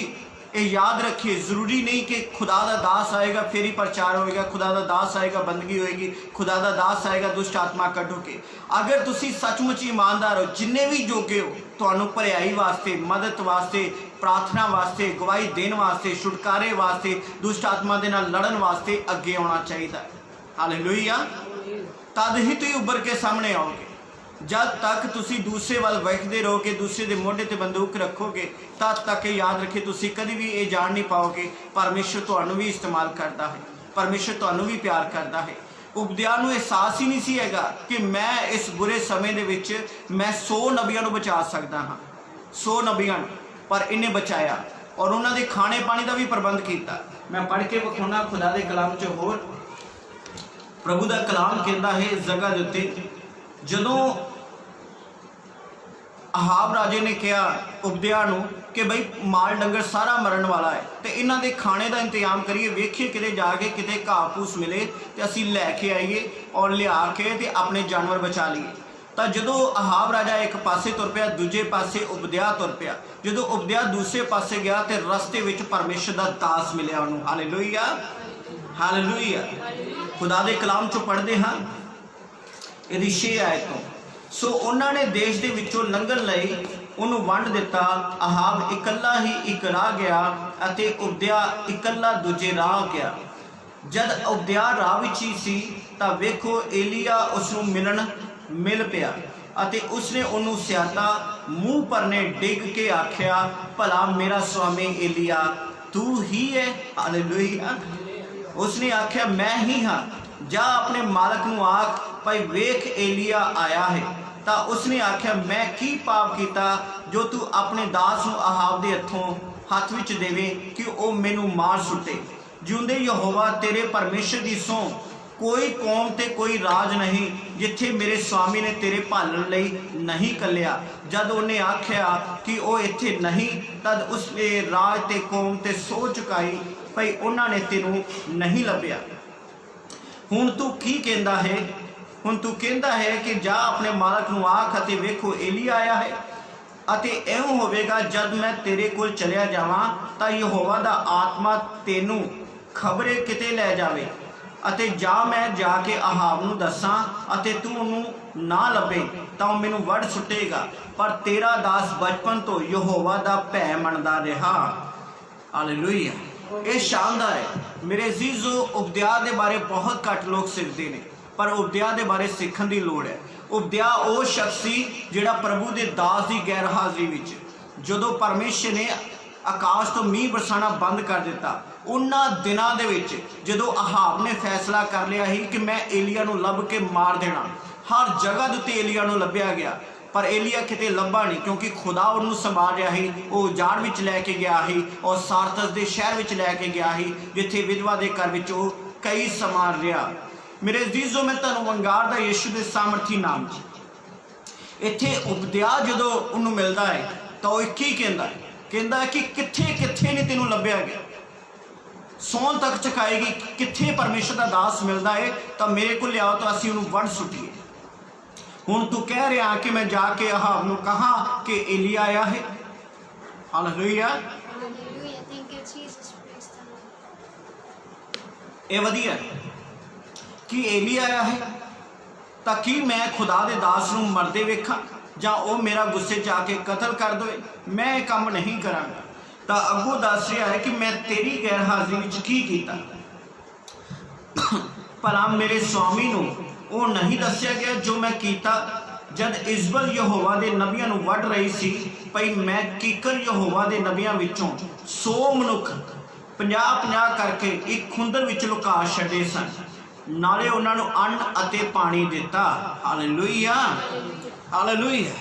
ये याद रखिए, ज़रूरी नहीं कि खुदा का दास आएगा फिर ही प्रचार होएगा, खुदा का दास आएगा बंदगी होएगी, खुदा का दास आएगा दुष्ट आत्मा कड्डोगे। अगर तुसी सचमुच ईमानदार हो, जिन्ने भी जोगे हो, तुहानू भलाई वास्ते, मदद वास्ते, प्रार्थना वास्ते, गवाही देने वास्ते, छुटकारे वास्ते, दुष्ट आत्मा के नाल लड़न वास्ते अगे आना चाहिए। हालेलुया। तद ही तुम उभर के सामने आओगे। जब तक तुसी दूसरे वाल वेखदे रहोगे, दूसरे के मोढे ते बंदूक रखोगे, तद तक याद रखे तुसी कभी भी ये जान नहीं पाओगे परमेश्वर तुहानू भी इस्तेमाल करता है, परमेश्वर तुहानू भी प्यार करता है। उपदिया नू एहसास ही नहीं सी हैगा कि मैं इस बुरे समय दे विच मैं 100 नबियां नू बचा सकदा हाँ, 100 नबियां, पर इन्हें बचाया और उन्होंने खाने पानी का भी प्रबंध किया। मैं पढ़ के विखाना खुदा के कलाम च होर प्रभु का कलाम कहता है इस जगह के उत्ते, जदों अहाब राजे ने कहा उपदिया नू कि बई माल डंगर सारा मरण वाला है तो इन्हों के खाने का इंतजाम करिए, वेखिए किते जाके किते घाह फूस मिले तो असी लैके आइए और लिया के ते अपने जानवर बचा लिए। तो जदों अहाब राजा एक पासे तुर पिया, दूजे पासे उपदिया तुर पिया। जदों उपदिया दूसरे पासे गया तो रस्ते विच परमेश्वर का दास मिलिया उन्होंने। Hallelujah, hallelujah. खुदा दे कलाम चो पढ़ते हाँ यदि 6 आयत तो, सो उन्होंने देश के विचों लंघन लई उन्होंने वंड दिता। अहाब इकल्ला ही एक राह गया अते उपदिया इकल्ला दूजे राह गया। जद उपदिया राह विच ही सी तां वेखो एलिया उसनू मिलन मिल पिया अते उसने उन्होंने स्याता मूँह परने डिग के आख्या, भला मेरा स्वामी एलिया तू ही है? हालेलुया। उसने आख्या मैं ही हाँ, जा अपने मालक नू आख भाई वेख एलिया आया है। तो उसने आख्या मैं की पाप किया जो तू अपने दास नू अहाब दे हाथ विच देवे कि वह मैनू मार सुटे। जिउंदे यहोवा तेरे परमेश्वर दी सौ कोई कौम ते कोई राज नहीं जिथे मेरे स्वामी ने तेरे भालन लई नहीं कलिया। जद उन्हें आख्या कि वह इत्थे नहीं, तद उसने राज ते कौम ते सो चुकाई भाई उन्होंने तेनू नहीं लभ्या। हुण तू की कहंदा है? हुण तू कहंदा है कि जा अपने मालक नू आख अते वेखो एलिया आया है। अते इउं होवेगा जद मैं तेरे कोल चलिया जावां तां यहोवा दा आत्मा तेनू खबरे किते लै जावे अते जा मैं जाके अहाब नू दसां अते तू उन्हूं ना लभे तां मैनू वड़ सुटेगा। पर तेरा दास बचपन तो यहोवा दा भै मनदा रहा। हालेलुया। ये शानदार है मेरे अजीजो। उपदिया के बारे बहुत घट लोग सीखते हैं, पर उपदिया के बारे सीखने की लोड़ है। उपदिया वो शख्स सी जिहड़ा प्रभु के दास की गैर हाज़री विच जदों परमेश्वर ने आकाश तो मीह बरसाना बंद कर दिता, उन्हां दिनां दे विच जदों अहाब ने फैसला कर लिया ही कि मैं एलिया नू लभ के मार देना, हर जगह दे उत्ते एलिया नू लभ्या गया पर एलिया किते लभा नहीं, क्योंकि खुदा उन्होंने संभाल रहा ही। वह उजाड़ विच लैके गया ही और सारतस के शहर विच लैके गया ही जिथे विधवा के घर विच कई समा रहा। मेरे अजीजों मैं तुहानू वंगारदा यीशु के सामर्थी नाम इत्थे उपदिया जदों उन्होंने मिलता है तो वह एक ही कहता है कि कित्थे कित्थे नहीं तेनू लभ्या गया। सौन तक चकाएगी कित्थे परमेश्वर का दास मिलता है तो मेरे को लियाओ तो असीं उन्होंने वड़ सुटीए। हुण तू कह रहा कि मैं जाके अहाब नू कहा कि एलिया आया है। हालेलुया। ये वधिया कि एलिया आया है ताकि मैं खुदा दे दास नू मरदे वेखा जां वो मेरा गुस्से च आके कतल कर दे। मैं ये काम नहीं करांगा। तो अगों दस रहा है कि मैं तेरी गैर हाज़री विच की कीता, भला मेरे स्वामी नू वो नहीं दस्या गया जो मैं कीता। जद इजबल यहोवा के नबियां नू वढ़ रही सी भई मैं कीकर यहोवा के नबियां विचों 100 मनुख 50-50 करके एक खुंदर विच लुका छड्डे सन, नाले उन्हां नू अन्न अते पानी दिता। Hallelujah, hallelujah.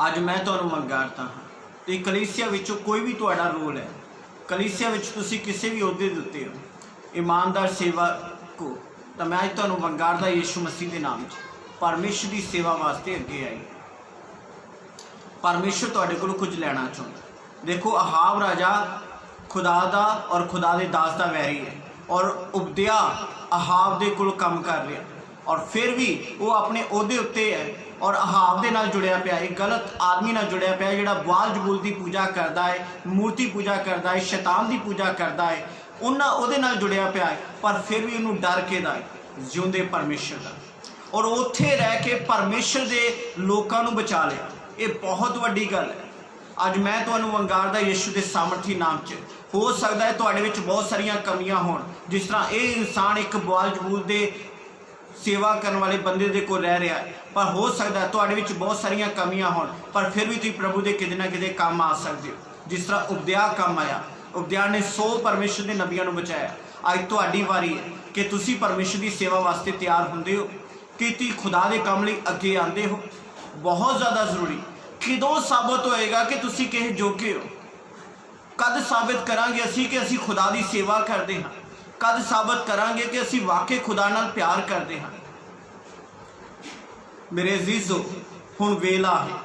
अज मैं तुहानू वंगारदा हां ते कलीसिया विचों कोई भी तुहाडा रोल है, कलीसिया विच तुसीं किसी भी अहुदे दे उत्ते हो, ईमानदार सेवक हो, तो मैं अज तुहानू वंगारदा यीशु मसीह के नाम परमेश्वर की सेवा वास्ते अगे आई। परमेश्वर तुहाडे कोलों कुछ लेना चाहुंदा। देखो अहाब राजा खुदा दा और खुदा दे दास दा वैरी है और उपदिया अहाब दे कोल काम कर रहा और फिर भी वो अपने ओहदे उत्ते है और अहाब दे नाल जुड़िया पिया, एक गलत आदमी नाल जुड़िया पिया जिहड़ा बाल जबूल की पूजा करता है, मूर्ति पूजा करता है, शैतान की पूजा करता है, उन्हें उहदे नाल जुड़िया पिया है। पर फिर भी उन्होंने डर के दा जिउंदे परमेश्वर का और उत्थे रह के परमेश्वर के लोगों को बचा लिया। ये बहुत वड्डी गल है। अज मैं तुहानू वंगारदा यीशु के सामर्थी नाम च। हो सकता है तुहाडे विच बहुत सारिया कमियां होण, जिस तरह ये इंसान एक बाल जबूल के सेवा करने वाले बंदे दे कोल रह रहा है, पर हो सकता है तुहाडे विच बहुत सारियां कमियां होण, पर फिर भी तुसीं प्रभु दे किते ना किते काम आ सकदे हो। जिस तरह उपदिया काम आया, उपदिया ने 100 परमेश्वर के नबियां नूं बचाया। अज तुहाडी वारी है कि तुसीं परमेश्वर की सेवा वास्ते तैयार हुंदे हो कि तुसीं खुदा दे काम लई अगे आंदे हो। बहुत ज़्यादा जरूरी। किदों साबित होएगा कि तुसीं किस जोगे हो? कद साबित करांगे असीं कि असीं खुदा की सेवा करते हाँ? कद साबित करांगे कि असीं वाकई खुदा नाल प्यार करते हाँ? मेरे अजीजो, हुण वेला है,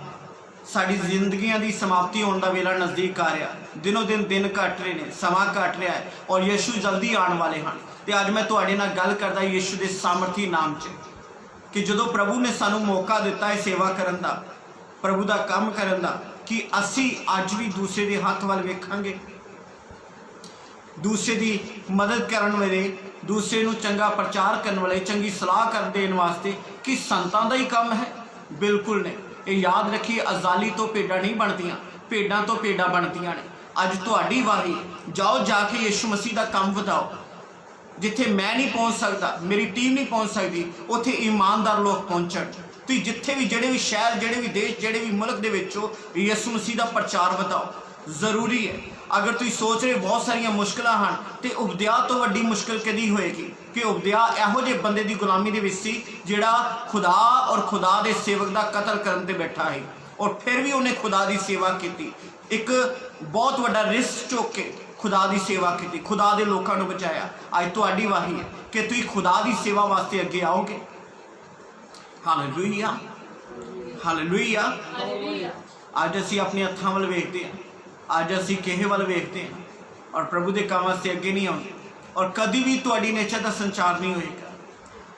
साडी जिंदगियां की समाप्ति होने का वेला नज़दीक आ रहा। दिनों दिन घट रहे हैं, समा घट रहा है और यीशु जल्दी आने वाले हैं। तो अज मैं तुहाडे नाल गल करदा यीशु के सामर्थी नाम च कि जदों प्रभु ने सानू मौका दिता है सेवा करन दा, प्रभु का काम करन दा, कि असी अज भी दूसरे के हथ वाल वेखांगे, दूसरे की मदद करने वाले, दूसरे को चंगा प्रचार करने वाले, चंगी सलाह कर देने वास्ते, कि संतां दा ही काम है? बिल्कुल नहीं। ये याद रखिए, अजाली तो भेडां नहीं बनदियां, भेडां तो भेडां बनदियां ने। अज तुहाडी वारी, जाओ जाके यीशु मसीह का काम वधाओ। जिथे मैं नहीं पहुँच सकता, मेरी टीम नहीं पहुँच सकती, उत्थे ईमानदार लोग पहुँचण। तो जिथे भी, जेड़े भी शहर, जेड़े भी देश, जेड़े भी मुल्क दे विचों यीशु मसीह का प्रचार वधाओ। जरूरी है। अगर तुम सोच रहे बहुत सारिया मुश्किलां हैं, तो उपदिया तो वड्डी मुश्किल कदी होएगी कि उपदिया इहो जे बंदे की गुलामी दे विच सी जिहड़ा खुदा और खुदा दे सेवक का कतल करन ते बैठा है, और फिर भी उन्हें खुदा की सेवा की। एक बहुत वड्डा रिस्क चुक के खुदा की सेवा की, खुदा के लोगों को बचाया। अज तुहाडी वारी है कि तुसीं खुदा की सेवा वास्ते अगे आओगे। Hallelujah, hallelujah. अज असीं अपने हत्थां वल वेखदे हैं, अज असीं किहे वल वेखदे हैं, और प्रभु के काम वास्ते अगे नहीं आउंदे, और कभी भी तुहाडी नेचर का संचार नहीं होएगा।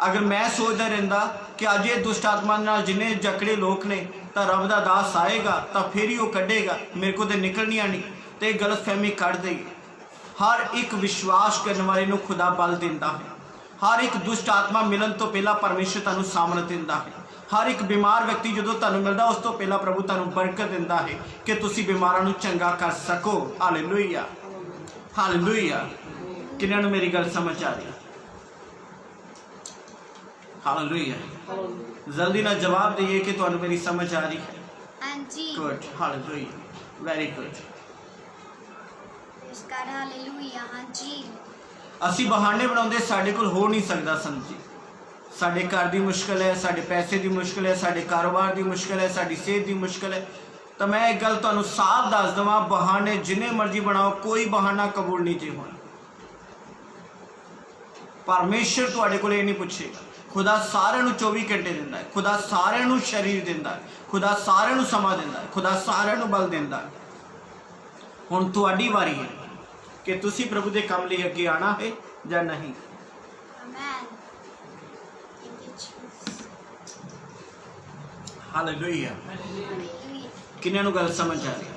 अगर मैं सोचता रहिंदा कि अज ये दुष्ट आत्मा नाल जिन्ने जकड़े लोग ने, तो रब का दास आएगा तो फिर ही वो कढ़ेगा, मेरे को तो निकल नहीं आनी, तो ये गलतफहमी कढ़ देगी। हर एक विश्वास करने वाले को खुदा बल देता है। हर एक दुष्ट आत्मा मिलन तो पहला परमेश्वर तुहानूं सामर्थ देता है। हर एक बीमार व्यक्ति जो तुहानूं मिलता, उस तो पहला प्रभु तुहानूं बरकत देता है कि तुसीं बीमारां नूं चंगा कर सको। Hallelujah, hallelujah. किन्हां नूं मेरी गल समझ आ रही? हालेलुया। जल्दी ना जवाब दईए कि तुहानूं मेरी समझ आ रही है। हाँ जी। Good, hallelujah, very good. Hallelujah, हाँ जी। असी बहाने बनाते साढ़े कोल हो नहीं सकता संत जी। साढ़े घर की मुश्किल है, साढ़े पैसे की मुश्किल है, साढ़े कारोबार की मुश्किल है, साड़ी सेहत की मुश्किल है। तो मैं एक गल तुहानूं साफ दस देवां, बहाने जिन्ने मर्जी बनाओ, कोई बहाना कबूल नहीं जी होना। परमेश्वर तुहाडे कोल ये नहीं पूछेगा। खुदा सारिਆਂ ਨੂੰ 24 घंटे दिंदा है, खुदा सारिਆਂ ਨੂੰ शरीर दिंदा है, खुदा सारिਆਂ ਨੂੰ समा दिंदा है, खुदा सारिਆਂ ਨੂੰ बल दिंदा है। हुण तुहाडी वारी है कि तुसी प्रभु के काम लिए अगे आना है या नहीं। हालेलुया। किन्हां नूं गल समझ आ रही?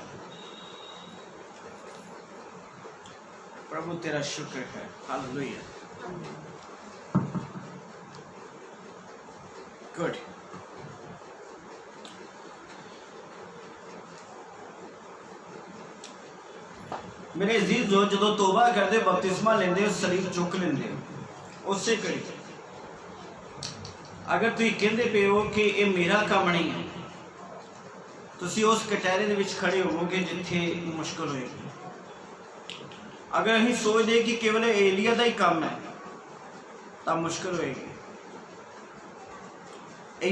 प्रभु तेरा शुक्र है। Hallelujah, good. मेरे अजीजो, जो तोबा करते, बपतिस्मा लेंदे, शरीर चुक लेंदे, उससे कड़ी। अगर तुम कहते पे हो कि ये मेरा काम नहीं है, तुसी उस कटहरे दे विच खड़े होवोगे जिथे मुश्किल होएगी। अगर असीं सोचते कि केवल एलिया का ही काम है, तो मुश्किल होएगी।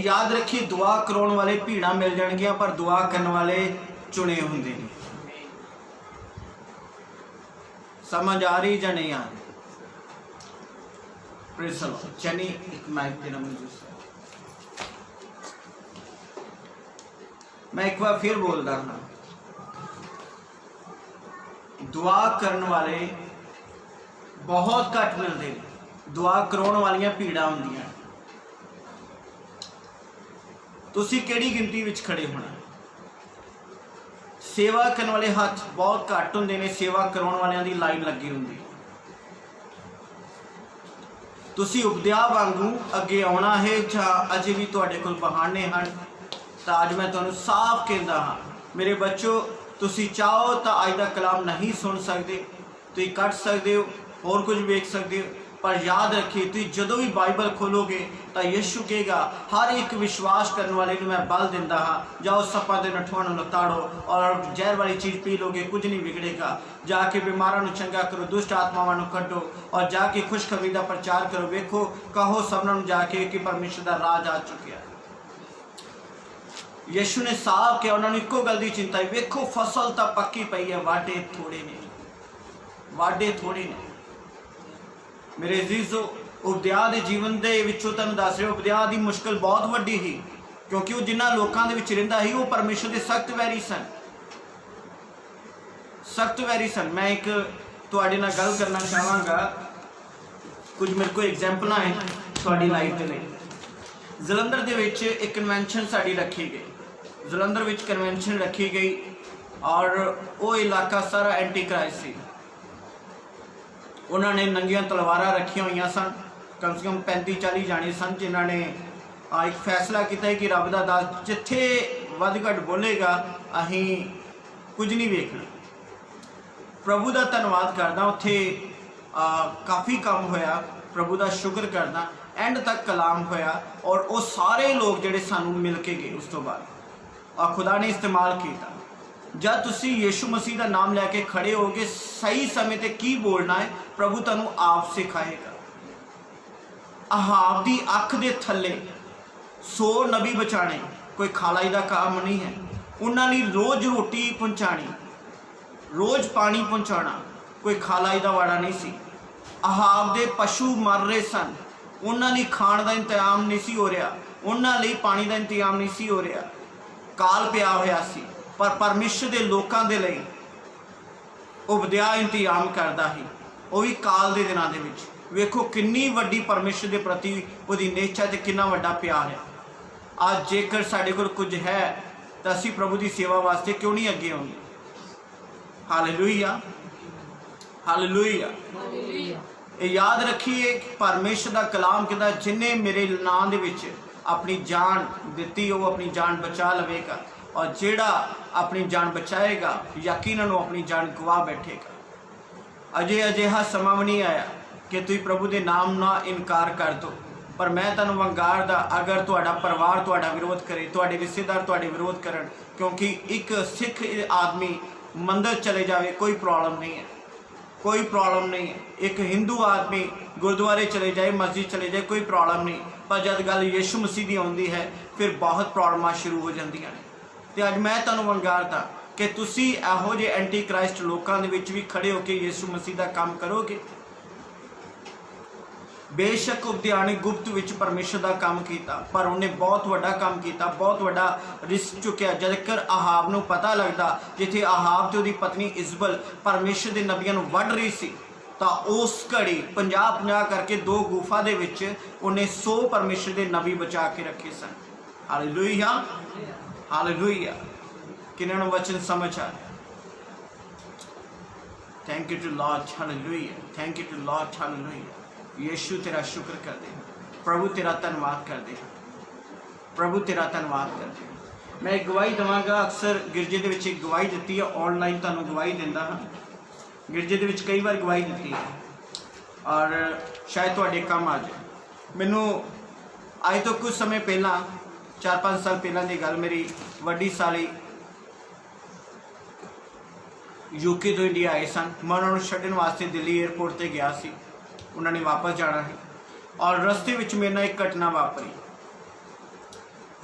याद रखिए, दुआ कराने वाले भीड़ा मिल जाएगियां, पर दुआ करने वाले चुने होंगे हैं। समझ आ रही या नहीं आ रही? Praise the Lord. चैनी एक माइक देना मुझे। मैं एक बार फिर बोल रहा हूं, दुआ करने वाले बहुत घट मिलते हैं, दुआ कराने वालियां भीड़ा होंदियां। तुसी किहड़ी गिनती विच खड़े होना? सेवा करने वाले हाथ बहुत घट होंदे ने, सेवा कराने वालियां दी लाइन लगी होंदी। तुसी उपदिया वांगू अगे आना है जां अजे भी तुहाडे कोल बहाने हैं? तो अज मैं तुहानूं साफ कहता हाँ, मेरे बच्चों, तुसी चाहो तो अज दा कलाम नहीं सुन सकते, तुसीं कट सकते हो, होर कुछ वेख सकते हो, पर याद रखिए तुम जो भी बाइबल खोलोगे तो यीशु कहेगा हर एक विश्वास करने वाले को मैं बल दिंदा हाँ, जाओ सप्पा के नठुआ लताड़ो और जहर वाली चीज़ पी लोगे कुछ नहीं बिगड़ेगा। जाके बीमारों को चंगा करो, दुष्ट आत्मावां को कड्डो और जाके खुशखबरी का प्रचार करो। वेखो कहो सबनों जाके कि परमेश्वर का राज आ चुका है। यीशु ने साफ किया, उन्होंने एको गल की चिंता है, वेखो फसल तो पक्की पई है, वाढे थोड़े ने, वाढे थोड़े ने। मेरे अजीजो उपदेआ के जीवन के विचों तुहानूं दस रहे, उपदेआ की मुश्किल बहुत वड्डी ही, क्योंकि वो जिन्होंने लोगों के विच रहिंदा ही वो परमेश्वर के सख्त वैरी सन, सख्त वैरी सन। मैं एक तुहाडे नाल गल करना चाहांगा, कुछ मेरे को एग्जाम्पल है तुहाडी लाइफ के लिए। जलंधर दे विच एक कन्वेंशन साड़ी रखी गई, जलंधर विच कन्वेंशन रखी गई और वो इलाका सारा एंटी क्राइस्ट सी। उन्होंने नंगियां तलवारां रखिया हुई सन, कम से कम 35-40 जाने सन जिन्होंने एक फैसला किया कि रब दा दास जिथे वध घट बोलेगा अहीं कुछ नहीं वेखना। प्रभु का धन्यवाद करदा, उत्थे काफ़ी काम होया, प्रभु का शुक्र करदा, एंड तक कलाम होया और वो सारे लोग जिहड़े सानू मिल के गए उस तो बाद और खुदा ने इस्तेमाल किया। जब तुसी यीशु मसीह का नाम लैके खड़े होगे सही समय ते की बोलना है प्रभु तुहानू आप सिखाएगा। अहाब दी अख दे थल्ले 100 नबी बचाने कोई खालाई का काम नहीं है। उन्होंने रोज़ रोटी पहुँचानी, रोज़ पानी पहुँचाना कोई खालाई का वाड़ा नहीं सी। अहाब दे पशु मर रहे सन, उन्होंने खाण का इंतजाम नहीं सी हो रहा, उन्होंने पानी का इंतजाम नहीं सी हो रहा, काल पिया होया सी, पर परमेश्वर के लोगों के लिए उपदेआ इंतजाम करता ही, वो भी काल के दिनों के। वेखो किन्नी वड्डी परमेश्वर के प्रति उसकी नेचर ते कितना वड्डा प्यार है। आज जेकर साढ़े कोल कुछ है तो असी प्रभु की सेवा वास्ते क्यों नहीं अगे आउंदे। Hallelujah, hallelujah. याद रखिए परमेश्वर का कलाम कहता जिन्हें मेरे नाम दे विच अपनी जान दी वो अपनी जान बचा लवेगा और जेड़ा अपनी जान बचाएगा यकीनन वो अपनी जान गवा बैठेगा। अजे अजिहा समा भी नहीं आया कि तुम प्रभु के नाम ना इनकार कर दो, पर मैं तुहानू वंगारदा अगर तुहाडा परिवार तुहाडा विरोध करे, तुहाडे रिश्तेदार तुहाडे विरोध करन, क्योंकि एक सिख आदमी मंदिर चले जाए कोई प्रॉब्लम नहीं है, कोई प्रॉब्लम नहीं है। एक हिंदू आदमी गुरुद्वारे चले जाए, मस्जिद चले जाए, कोई प्रॉब्लम नहीं, पर जब गल यीशु मसीह की आउंदी है फिर बहुत प्रॉब्लम शुरू हो जांदियां ने। तो अज मैं तुहानू वंगारदा कि तुसी इहो जे एंटी क्राइस्ट लोगों के विच भी खड़े होकर यीशु मसीह का काम करोगे। बेशक उपदेआ ने गुप्त विच परमेश्वर का काम किया, पर उन्हें बहुत वड्डा काम किया, बहुत वड्डा रिस्क चुकया। जदकर अहाब नूं पता लगता जिथे अहाब ते उहदी पत्नी इजबल परमेश्वर के नबियां नूं वढ रही सी, तो उस घड़ी 50-50 करके 2 गुफा दे विच उन्हें 100 परमेश्वर के नबी बचा के रखे सन। Hallelujah, hallelujah. किन्हां नूं वचन समझ आ रहा? Thank you to Lord, hallelujah, thank you to Lord, hallelujah. यीशु तेरा शुक्र कर दे, प्रभु तेरा धन्यवाद कर दे, प्रभु तेरा धन्यवाद कर दे। मैं एक गवाही देवांगा, अक्सर गिरजे दे विच एक गवाही दी है, ऑनलाइन तुहानूं गवाही दिंदा हाँ, गिरजे दे विच कई बार गवाही दी है और शायद तुहाडे काम आ जाए। मैनूं अज तो कुछ समय पहला 4-5 साल पहला की गल, मेरी वड्डी साली यूके तो इंडिया आए सन, मैं उन्होंने छड्डण वास्ते दिल्ली एयरपोर्ट पर गया सी, उन्होंने वापस जाना है और रस्ते विच मेरे नाल एक घटना वापरी।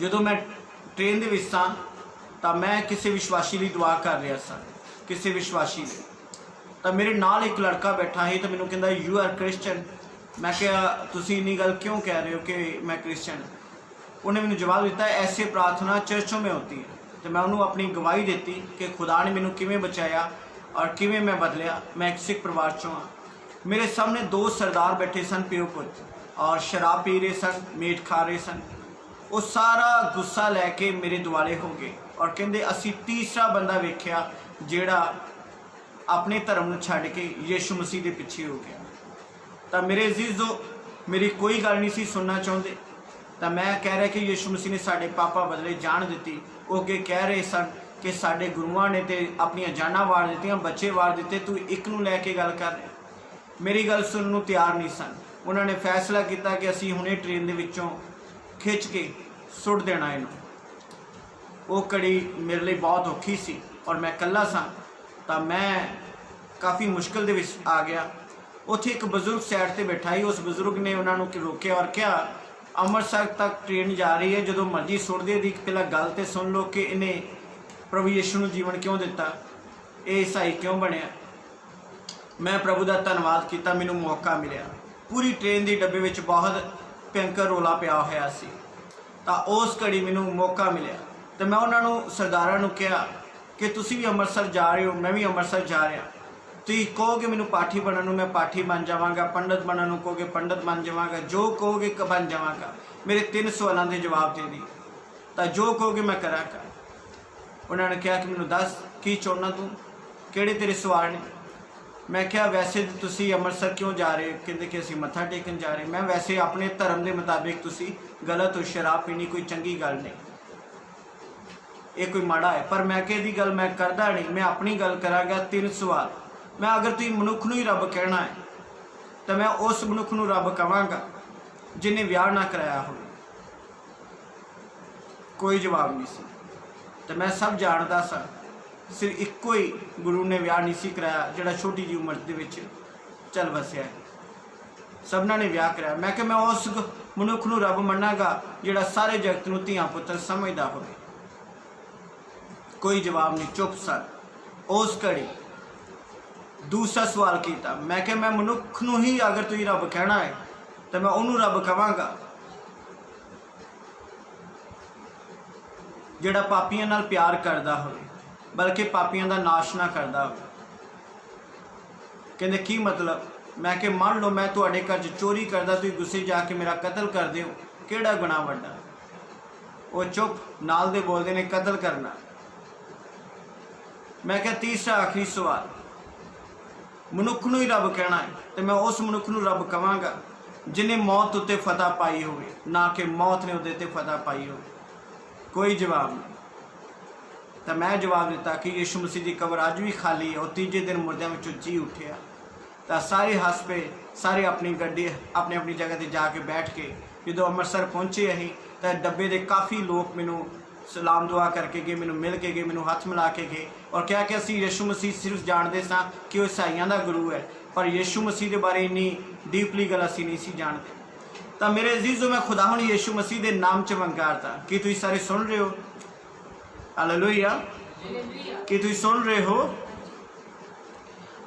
जो मैं ट्रेन दे विच सां तां मैं किसी विश्वासी लई दुआ कर रहा सा, किसी विश्वासी लई, तो मेरे नाल एक लड़का बैठा है तो मैनूं कहंदा यू आर क्रिश्चियन। मैं कहा तुसीं इन्नी गल क्यों कह रहे हो कि मैं क्रिश्चियन। उन्हें मैनूं जवाब दिता ऐसे प्रार्थना चर्चों में होती है। तो मैं उन्होंने अपनी गवाही दी कि खुदा ने मैनूं किवें बचाया और किवें मैं बदलिया। मैं एक सिख परिवार चों हाँ। मेरे सामने 2 सरदार बैठे सन, प्यो पुत, और शराब पी रहे सन, मीट खा रहे सन। वो सारा गुस्सा लैके मेरे दुआले हो गए और कहते असी तीसरा बंदा वेख्या जेड़ा अपने धर्म नूं छड्ड के यीशु मसीह के पिछे हो गया। तो मेरे अजीजो मेरी कोई गल नहीं सी सुनना चाहते, तो मैं कह रहा कि यीशु मसीह ने साढ़े पापा बदले जान दी। वो अगे कह रहे सन कि साढ़े गुरुआं ने तो अपन जाना वार दित्तियां, बच्चे वार दिते, तू एक नूं लैके गल कर। मेरी गल सुनने तैयार नहीं सन। उन्होंने फैसला किया कि असी हुणे ट्रेन दे विचों खिंच के सुट देना इन्हूं। वो घड़ी मेरे लिए बहुत औखी सी और मैं कल्ला सा, तो मैं काफ़ी मुश्किल दे विच आ गया। उत्थे एक बजुर्ग साइड ते बैठा ही, उस बजुर्ग ने उन्होंने रोकिया और कहा अमृतसर तक ट्रेन जा रही है, जो मर्जी सुट दे दी, पहला गल तो सुन लो कि इन्हें प्रभु यीशु नूं जीवन क्यों दिता, ये ईसाई क्यों बनया। मैं प्रभु का धन्नवाद किया, मैनूं मौका मिलिया। पूरी ट्रेन की डब्बे में बहुत भयंकर रौला पिया होया सी, तो उस घड़ी मैनूं मौका मिलिया। तो मैं उन्होंने सरदारां नूं कहा कि तुसीं भी अमृतसर जा रहे हो, मैं भी अमृतसर जा रहा। तुसीं कहोगे मैनूं पाठी बनन नूं, मैं पाठी बन जावांगा, पंडित बनन नूं कहोगे पंडित बन जावांगा, जो कहोगे बन जावांगा। मेरे 3 सवालों के जवाब दे दी, तो जो कहोगे मैं करांगा। उन्होंने कहा कि मैनूं दस की चाहुंदा तू, किहड़े तेरे सवाल ने। मैं क्या वैसे तुसी अमृतसर क्यों जा रहे हो, कहते कि असीं मत्था टेकन जा रहे। मैं वैसे अपने धर्म के मुताबिक तुसी गलत हो, शराब पीनी कोई चंगी गल नहीं, ये कोई माड़ा है, पर मैं कहदी गल मैं करदा नहीं, मैं अपनी गल करांगा। 3 सवाल। मैं अगर तुसीं मनुख नूं ही रब कहना है तो मैं उस मनुख नूं रब कहांगा जिन्हें विआह ना कराया हो। कोई जवाब नहीं सी। तो मैं सब जानता सा, सिर्फ एको ही गुरु ने विआह नहीं सी कराया जिहड़ा छोटी जी उम्र दे विच चल वसिया है, सबना ने विआह कराया। मैं कि मैं उस मनुख नूं रब मन्नांगा जिहड़ा सारे जगत नूं धीआं पुत्तर समझदा होवे। कोई जवाब नहीं, चुप सर। उस घड़ी दूसरा सवाल किया, मैं कि मैं मनुख नूं ही अगर तुसीं रब कहना है तो मैं उन्होंने रब कहांगा जिहड़ा पापियां नाल प्यार करदा होवे, बल्कि पापियां दा नाश ना करदा होवे। कहंदे की मतलब। मैं कि मान लो मैं तुहाडे घर च चोरी करदा, तुसीं गुस्से जाके मेरा कतल कर दिओ, किहड़ा गुनाह वड्डा। वो चुप, नाल दे बोलदे ने कतल करना। मैं क्या तीसरा आखिरी सवाल, मनुख नूं ही रब कहना है तो मैं उस मनुख नूं रब कहांगा जिन्हें मौत उत्ते फतह पाई होवे, ना कि मौत ने उहदे ते फतह पाई होवे। कोई जवाब नहीं। तो मैं जवाब दिता कि यीशु मसीह की कबर अज भी खाली है, और तीजे दिन मुर्दियां विचों जी उठिया। तो सारे हस पे, सारे अपनी गड्डी अपनी अपनी जगह पर जाके बैठ के जो अमृतसर पहुँचे असीं, तो डब्बे दे काफ़ी लोग मैनू सलाम दुआ करके गए, मैनू मिल के गए, मैनू हथ मिला के गए और क्या कि असीं यीशु मसीह सिर्फ जानते सां कि वह ईसाइयां दा गुरु है, पर यीशु मसीह के बारे इन्नी डीपली गल असीं नहीं सी जानते। तो मेरे अजीज़ों, मैं खुदा हुण यीशु मसीह के नाम च वंगारता कि तुसीं सारे सुन रहे हो। हालेलुया, कि तुसीं सुन रहे हो।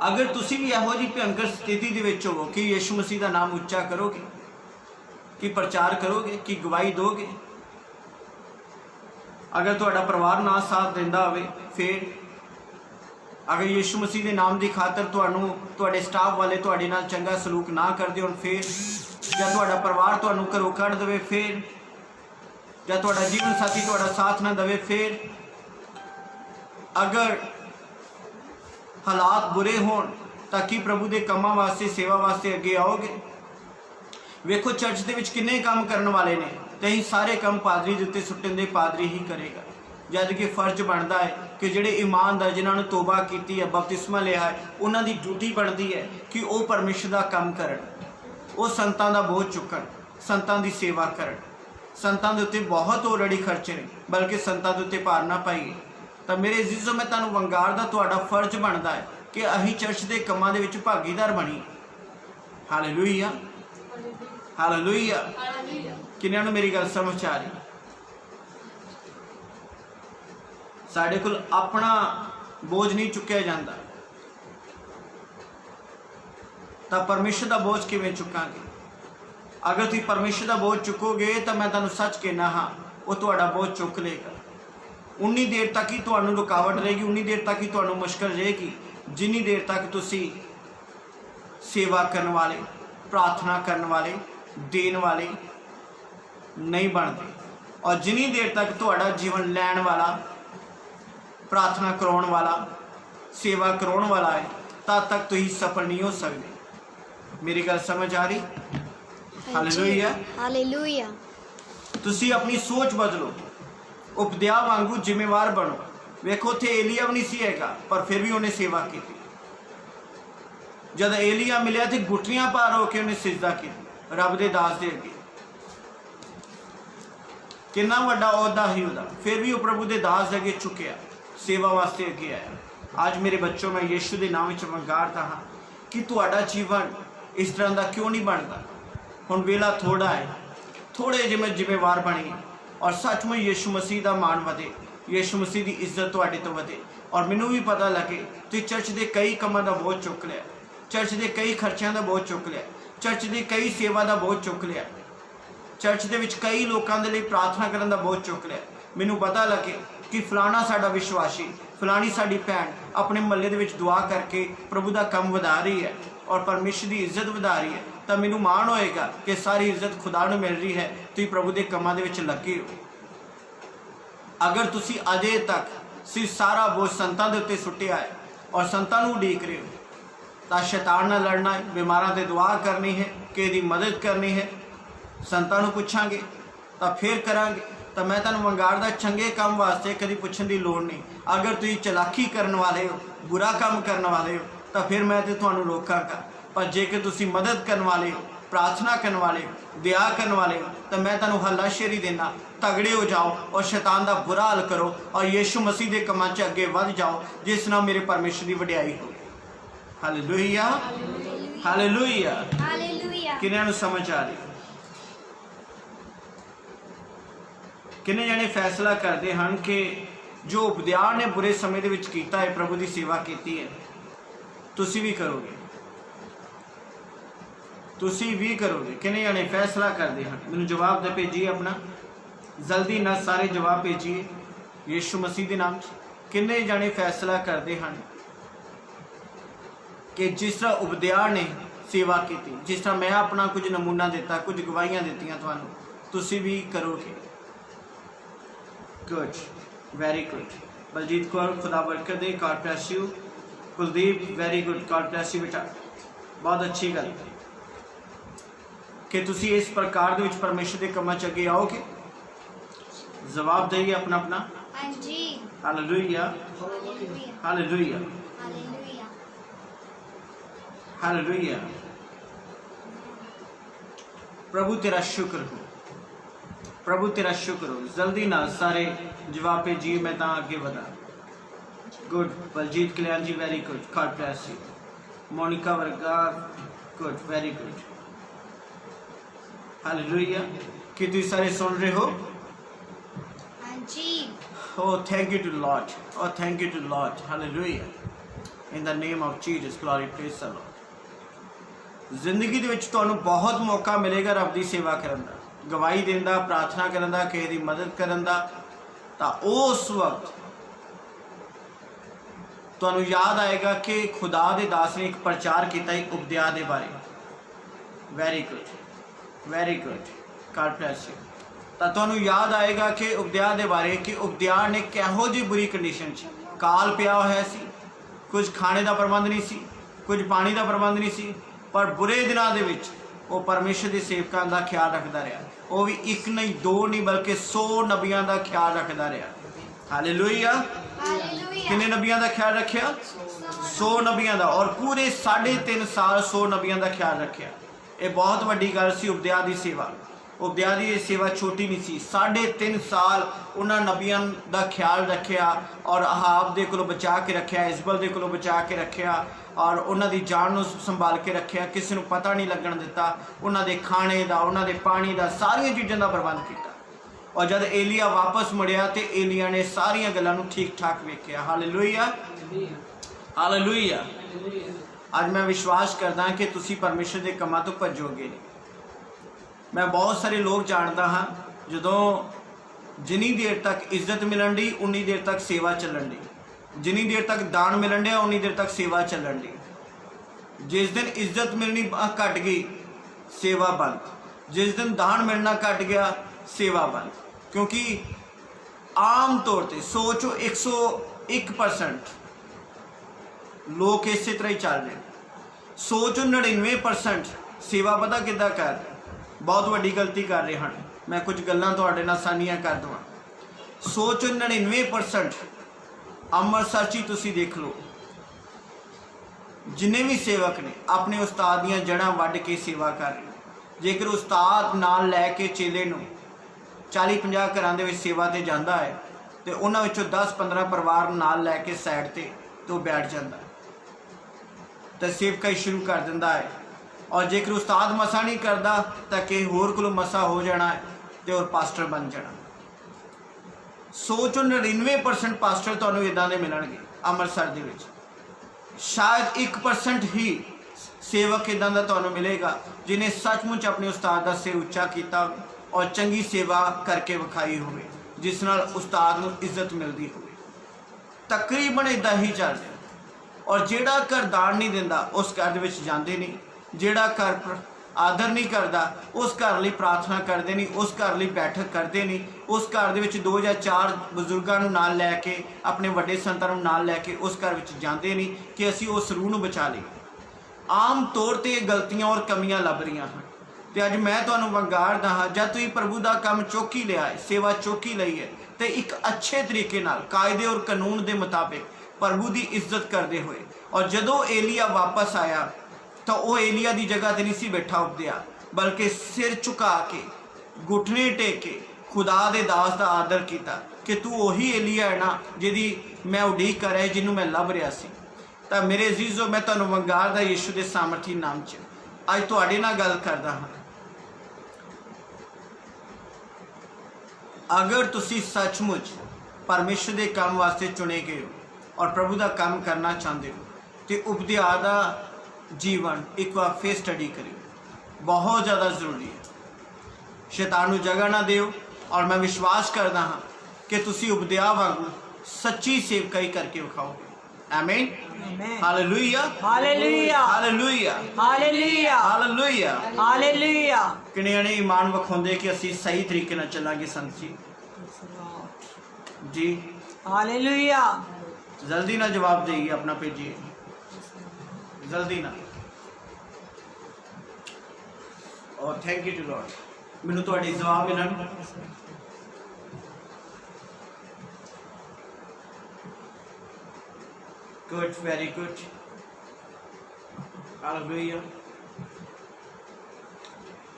अगर तुसीं भी इहो जी भयंकर स्थिति दे विच होवो कि यीशु मसीह का नाम उच्चा करोगे, कि प्रचार करोगे, कि गवाही दोगे, अगर तुहाडा परिवार ना साथ दिंदा होवे, फिर अगर यीशु मसीह के नाम की खातर तुहानू तुहाडे स्टाफ वाले तुहाडे नाल चंगा सलूक ना करदे होण, फिर जां तुहाडा परिवार तुहानू घरों कढ देवे, फिर जां तुहाडा जीवन साथी तुहाडा साथ ना देवे, फिर अगर हालात बुरे होण तां की प्रभु के कामां वास्ते सेवा वास्ते अगे आओगे। वेखो चर्च दे विच किन्ने काम करने वाले ने, तो असीं सारे काम पादरी दे उत्ते सुट्टण दे पादरी ही करेगा, जद कि फर्ज बनता है कि जिहड़े ईमानदार जिन्होंने तोबा की है, बपतिस्मा लिया है, उन्हां दी ड्यूटी बनती है कि वह परमेश्वर का काम करन, वो संतां दा बोझ चुकण, संतां दी सेवा करन। संतां दे उत्ते बहुत ऑलरेडी खर्चे ने, बल्कि संतां दे उत्ते भार ना पाईए। तो मेरे अजीज़ों, मैं तुहानूं वंगारदा, तुहाडा फर्ज बनता है कि असीं चर्च के कामां दे विच भागीदार बणीए। Hallelujah, hallelujah. किन्हां नूं मेरी गल समझ आ रही। साडे कोल अपना बोझ नहीं चुक्या जाता, तो परमेश्वर का बोझ किवें चुकांगे। अगर तुसीं परमेश्वर का बोझ चुकोगे तो मैं तुहानूं सच कहना हाँ, वो तुहाडा बोझ चुक लेगा। उन्नी देर तक ही तुहानूं रुकावट रहेगी, उन्नी देर तक ही तुहानूं मुश्किल रहेगी, जिन्नी देर तक तुसीं सेवा करने वाले, प्रार्थना करने वाले, देने वाले नहीं बनते, और जिन्नी देर तक तुहाडा जीवन लैण वाला, प्रार्थना कराउण वाला, सेवा कराउण वाला है, तद तक तुसीं सफल नहीं हो सकते। मेरी गल समझ आ रही। Hallelujah, hallelujah. तुसीं अपनी सोच बदलो, उपदेआ वांगू जिम्मेवार बनो। वेखो उत्थे एलिया भी नहीं सी हैगा, पर फिर भी उन्हें सेवा की। जद एलिया मिलिया तो गुठलियां पार होकर उन्हें सिजदा किया रब के दास के अगे। कितना वड्डा अहुदा ही उहदा, फिर भी वह प्रभु के दास के अगे चुकया, सेवा वास्ते अगे आया। आज मेरे बच्चों, मैं यीशु के नाम में मंगारता हाँ कि तुहाडा जीवन इस तरह का क्यों नहीं बनता। हुण वेला थोड़ा है, थोड़े जिमें जिम्मेवार बनिए और सचमुच यीशु मसीह का मान वधे, यीशु मसीह की इज्जत तुहाडे तो वधे। और मैनू भी पता लगे तुसीं चर्च के कई कामों का बोझ चुक लिया, चर्च के कई खर्चों का बोझ चुक लिया, चर्च की कई सेवा का बोझ चुक लिया, चर्च के विच कई लोगों के लिए प्रार्थना करने का बोझ चुक लिया। मैनू पता लगे कि फलाना साडा विश्वासी, फलानी साडी भैन अपने महल्ले दे विच दुआ करके प्रभु का काम वधा रही है और परमेश्वर की इज्जत वधा रही है, तो मैनू मान होएगा कि सारी इज्जत खुदा नूं मिल रही है, तुसीं प्रभु के कामां दे विच लगे हो। अगर तुसीं अजे तक सिर्फ सारा बोझ संतां दे उत्ते सुट्टिया है और संतां नूं उड़ीक रहे हो, तो शैतान नाल लड़ना है, बीमारां ते दुआ करनी है, कि इहदी मदद करनी है, संतां नूं पुछांगे तो फिर करांगे। तो मैं तुहानूं वंगारदा चंगे काम वास्ते कभी पुछण की लोड़ नहीं। अगर तुसीं चलाकी करने वाले हो, बुरा काम करने वाले हो, तो फिर मैं तो तुहानूं रोकांगा। पर जेकर तुसीं मदद करने वाले हो, प्रार्थना करने वाले हो, दया करने वाले हो, तो मैं तुहानूं हलाशेरी देना, तगड़े हो जाओ और शैतान का बुरा हाल करो और यीशु मसीह के कामां च अगे वध जाओ, जिस नाल मेरे परमेश्वर की वडियाई हो। Hallelujah, hallelujah, hallelujah. किन्हां नूं समझ आ रही? किन्ने जने फैसला करते हैं कि जो उपदेश ने बुरे समय दे विच कीता है, प्रभु की सेवा की है, तुसी भी करोगे, तुसी भी करोगे? किन्ने जने फैसला करते हैं? मैनूं जवाब दे भेजिए अपना, जल्दी ना सारे जवाब भेजिए यीशु मसीह के नाम। किन्ने जने फैसला करते हैं कि जिस तरह उपदेश ने सेवा की, जिस तरह मैं अपना कुछ नमूना दिता, कुछ गवाहियां दित्तियां तुहानूं, तुसी भी करोगे? Good, very good. Baljeet Kaur, खुदा बरकत दे, God bless you. Kuldeep, very good, God bless you बेटा, बहुत अच्छी गल कि तुसी इस प्रकार दे विच परमेश्वर के कामां च अगे आओगे। जवाब दईए अपना अपना। हाँ जी। Hallelujah, hallelujah, hallelujah, hallelujah. प्रभु तेरा शुक्र हो, प्रभु तेरा शुक्र हो। जल्दी ना सारे जवाब भेजिए, मैं ता आगे बढ़ा। Good, Baljeet Kalyan ji, very good, God bless you. Monika Varga, good, very good, hallelujah. कि तुम सारे सुन रहे हो? हाँ जी। Oh, thank you to Lord. Oh, thank you to Lord. Hallelujah. In the name of Jesus, glory, praise the Lord. जिंदगी दे विच तुहानूं बहुत मौका मिलेगा रब दी सेवा करन दा, गवाही देण दा, प्रार्थना करन दा, किसी दी मदद करन दा। तां उस वक्त तुहानूं याद आएगा कि खुदा दे दास ने एक प्रचार किया एक उपदेश दे बारे। Very good, very good, God bless you. तो तुहानूं याद आएगा कि उपदेश के बारे कि उपदेश ने किहो जी बुरी कंडीशन काल पिया होया सी, कुछ खाने का प्रबंध नहीं सी, कुछ पानी का प्रबंध नहीं सी, पर बुरे दिनों के विच वो परमेश्वर के सेवकों का ख्याल रखता रहा। वो भी एक नहीं, दो नहीं, बल्कि 100 नबियों का ख्याल रखता रहा। हालेलुया। कितने नबियों का ख्याल रखा? 100 नबियों का, और पूरे 3.5 साल 100 नबियों का ख्याल रखा। ये बहुत वड्डी गल सी उपदेश की सेवा। उपदेश की सेवा छोटी नहीं सी। 3.5 साल उन्होंने नबियों का ख्याल रखा और अहाब दे कोलों बचा के रखा, इजबल दे कोलों बचा के रखा और उन्होंने जान नूं संभाल के रखा, किसी को पता नहीं लगन दिता। उन्होंने खाने का, उन्होंने पानी का, सारिया चीज़ों का प्रबंध किया। और जब एलिया वापस मुड़िया तो एलिया ने सारिया गल्लां ठीक ठाक वेख्या। Hallelujah, hallelujah. आज मैं विश्वास करदा कि तुसी परमेश्वर के कामां तो भजोगे नहीं। मैं बहुत सारे लोग जानता हाँ जो जिनी देर तक इज्जत मिलन दी उन्नी देर तक सेवा चलन दी, जिनी देर तक दान मिलन दिया उन्नी देर तक सेवा चलन दी। जिस दिन इज्जत मिलनी घट गई सेवा बंद, जिस दिन दान मिलना घट गया सेवा बंद। क्योंकि आम तौर पर सोचो 101% लोग इस तरह ही चल रहे। सोचो 99% सेवा पता किदा कर रहे, बहुत वड्डी गलती कर रहे हैं। मैं कुछ गल्लां तुहाडे नाल साझीआं कर दूँ। सोचो 99% अमृतसर च तुसीं देख लो, जिन्ने भी सेवक ने अपने उस्ताद दीयां जड़ां वड्ड के सेवा कर रहे। जेकर उस्ताद नाल लैके चेले नूं 40-50 घरां दे विच सेवा ते जांदा है तो उन्हां विचों 10-15 परिवार नाल लैके साइड ते तो बैठ जाता तो सेवकाई शुरू कर दिंदा है। और जेकर उस्ताद मसा नहीं करता तो कि होर कोलों मसा हो जाना है तो और पास्टर बन जाना। 100 चों 99% पास्टर तुहानूं इदां दे मिलणगे अमृतसर दे विच। शायद 1% ही सेवक इदां दा तुहानूं मिलेगा जिन्हें सचमुच अपने उस्ताद का सिर उच्चा किया और चंगी सेवा करके विखाई होवे, जिस नाल उस्ताद नूं इज्जत मिलती हो। तकरीबन इदां ही चल रहा। और जिहड़ा घर दान नहीं दिंदा उस घर दे विच जांदे नहीं, जिहड़ा घर आदर नहीं करता उस घर लई प्रार्थना करते नहीं, उस घर लई बैठक करते नहीं, उस घर दे विच 2 या 4 बजुर्गों नूं नाल लैके अपने वड्डे संतां नूं नाल लैके उस घर विच जांदे नहीं कि असीं उस रूह नूं बचा लईए। आम तौर पर ये गलतियां और कमियां लभ रही हैं। तो अज मैं तुहानूं वंगारदा हाँ, जब तुसीं प्रभु का काम चौकी लिया है, सेवा चौकी लई है, तो एक अच्छे तरीके नाल कायदे और कानून के मुताबिक प्रभु की इज्जत करते हुए। और जदों एलिया वापस आया तो वह एलिया की जगह ते नहीं सी बैठा उपदिया, बल्कि सिर झुका के घुटने टेक के खुदा दे दास का आदर किया कि तू वही एलिया है ना जिहदी मैं उड़ीक कर रहा, जिन्हों मैं लभ रहा सी। तो मेरे अजीजों, मैं तुहानूं वंगारदा यीशु के सामर्थी नाम च अज तुहाडे नाल गल करदा हाँ। अगर तुसी सचमुच परमेश्वर के काम वास्ते चुने गए हो और प्रभु का काम करना चाहते हो तो उपदेश का जीवन एक बार फिर स्टडी करियो, बहुत ज़्यादा ज़रूरी है। शैतान नूं जगह ना दिओ। और मैं विश्वास करदा हाँ कि तुसी उपदेश वांगू सच्ची सेवकाई करके विखाओगे। आमीन। Hallelujah, hallelujah, hallelujah, hallelujah, hallelujah, hallelujah. किने ने ईमान विखाउंदे कि असीं सही तरीके नाल चलांगे संत जी। हालेलुया। जल्दी ना जवाब देइए, अपना भेजिए, जल्दी ना। और थैंक यू टू लॉर्ड, मैनूं तुहाडे जवाब मिलन। Good, very good. Hallelujah.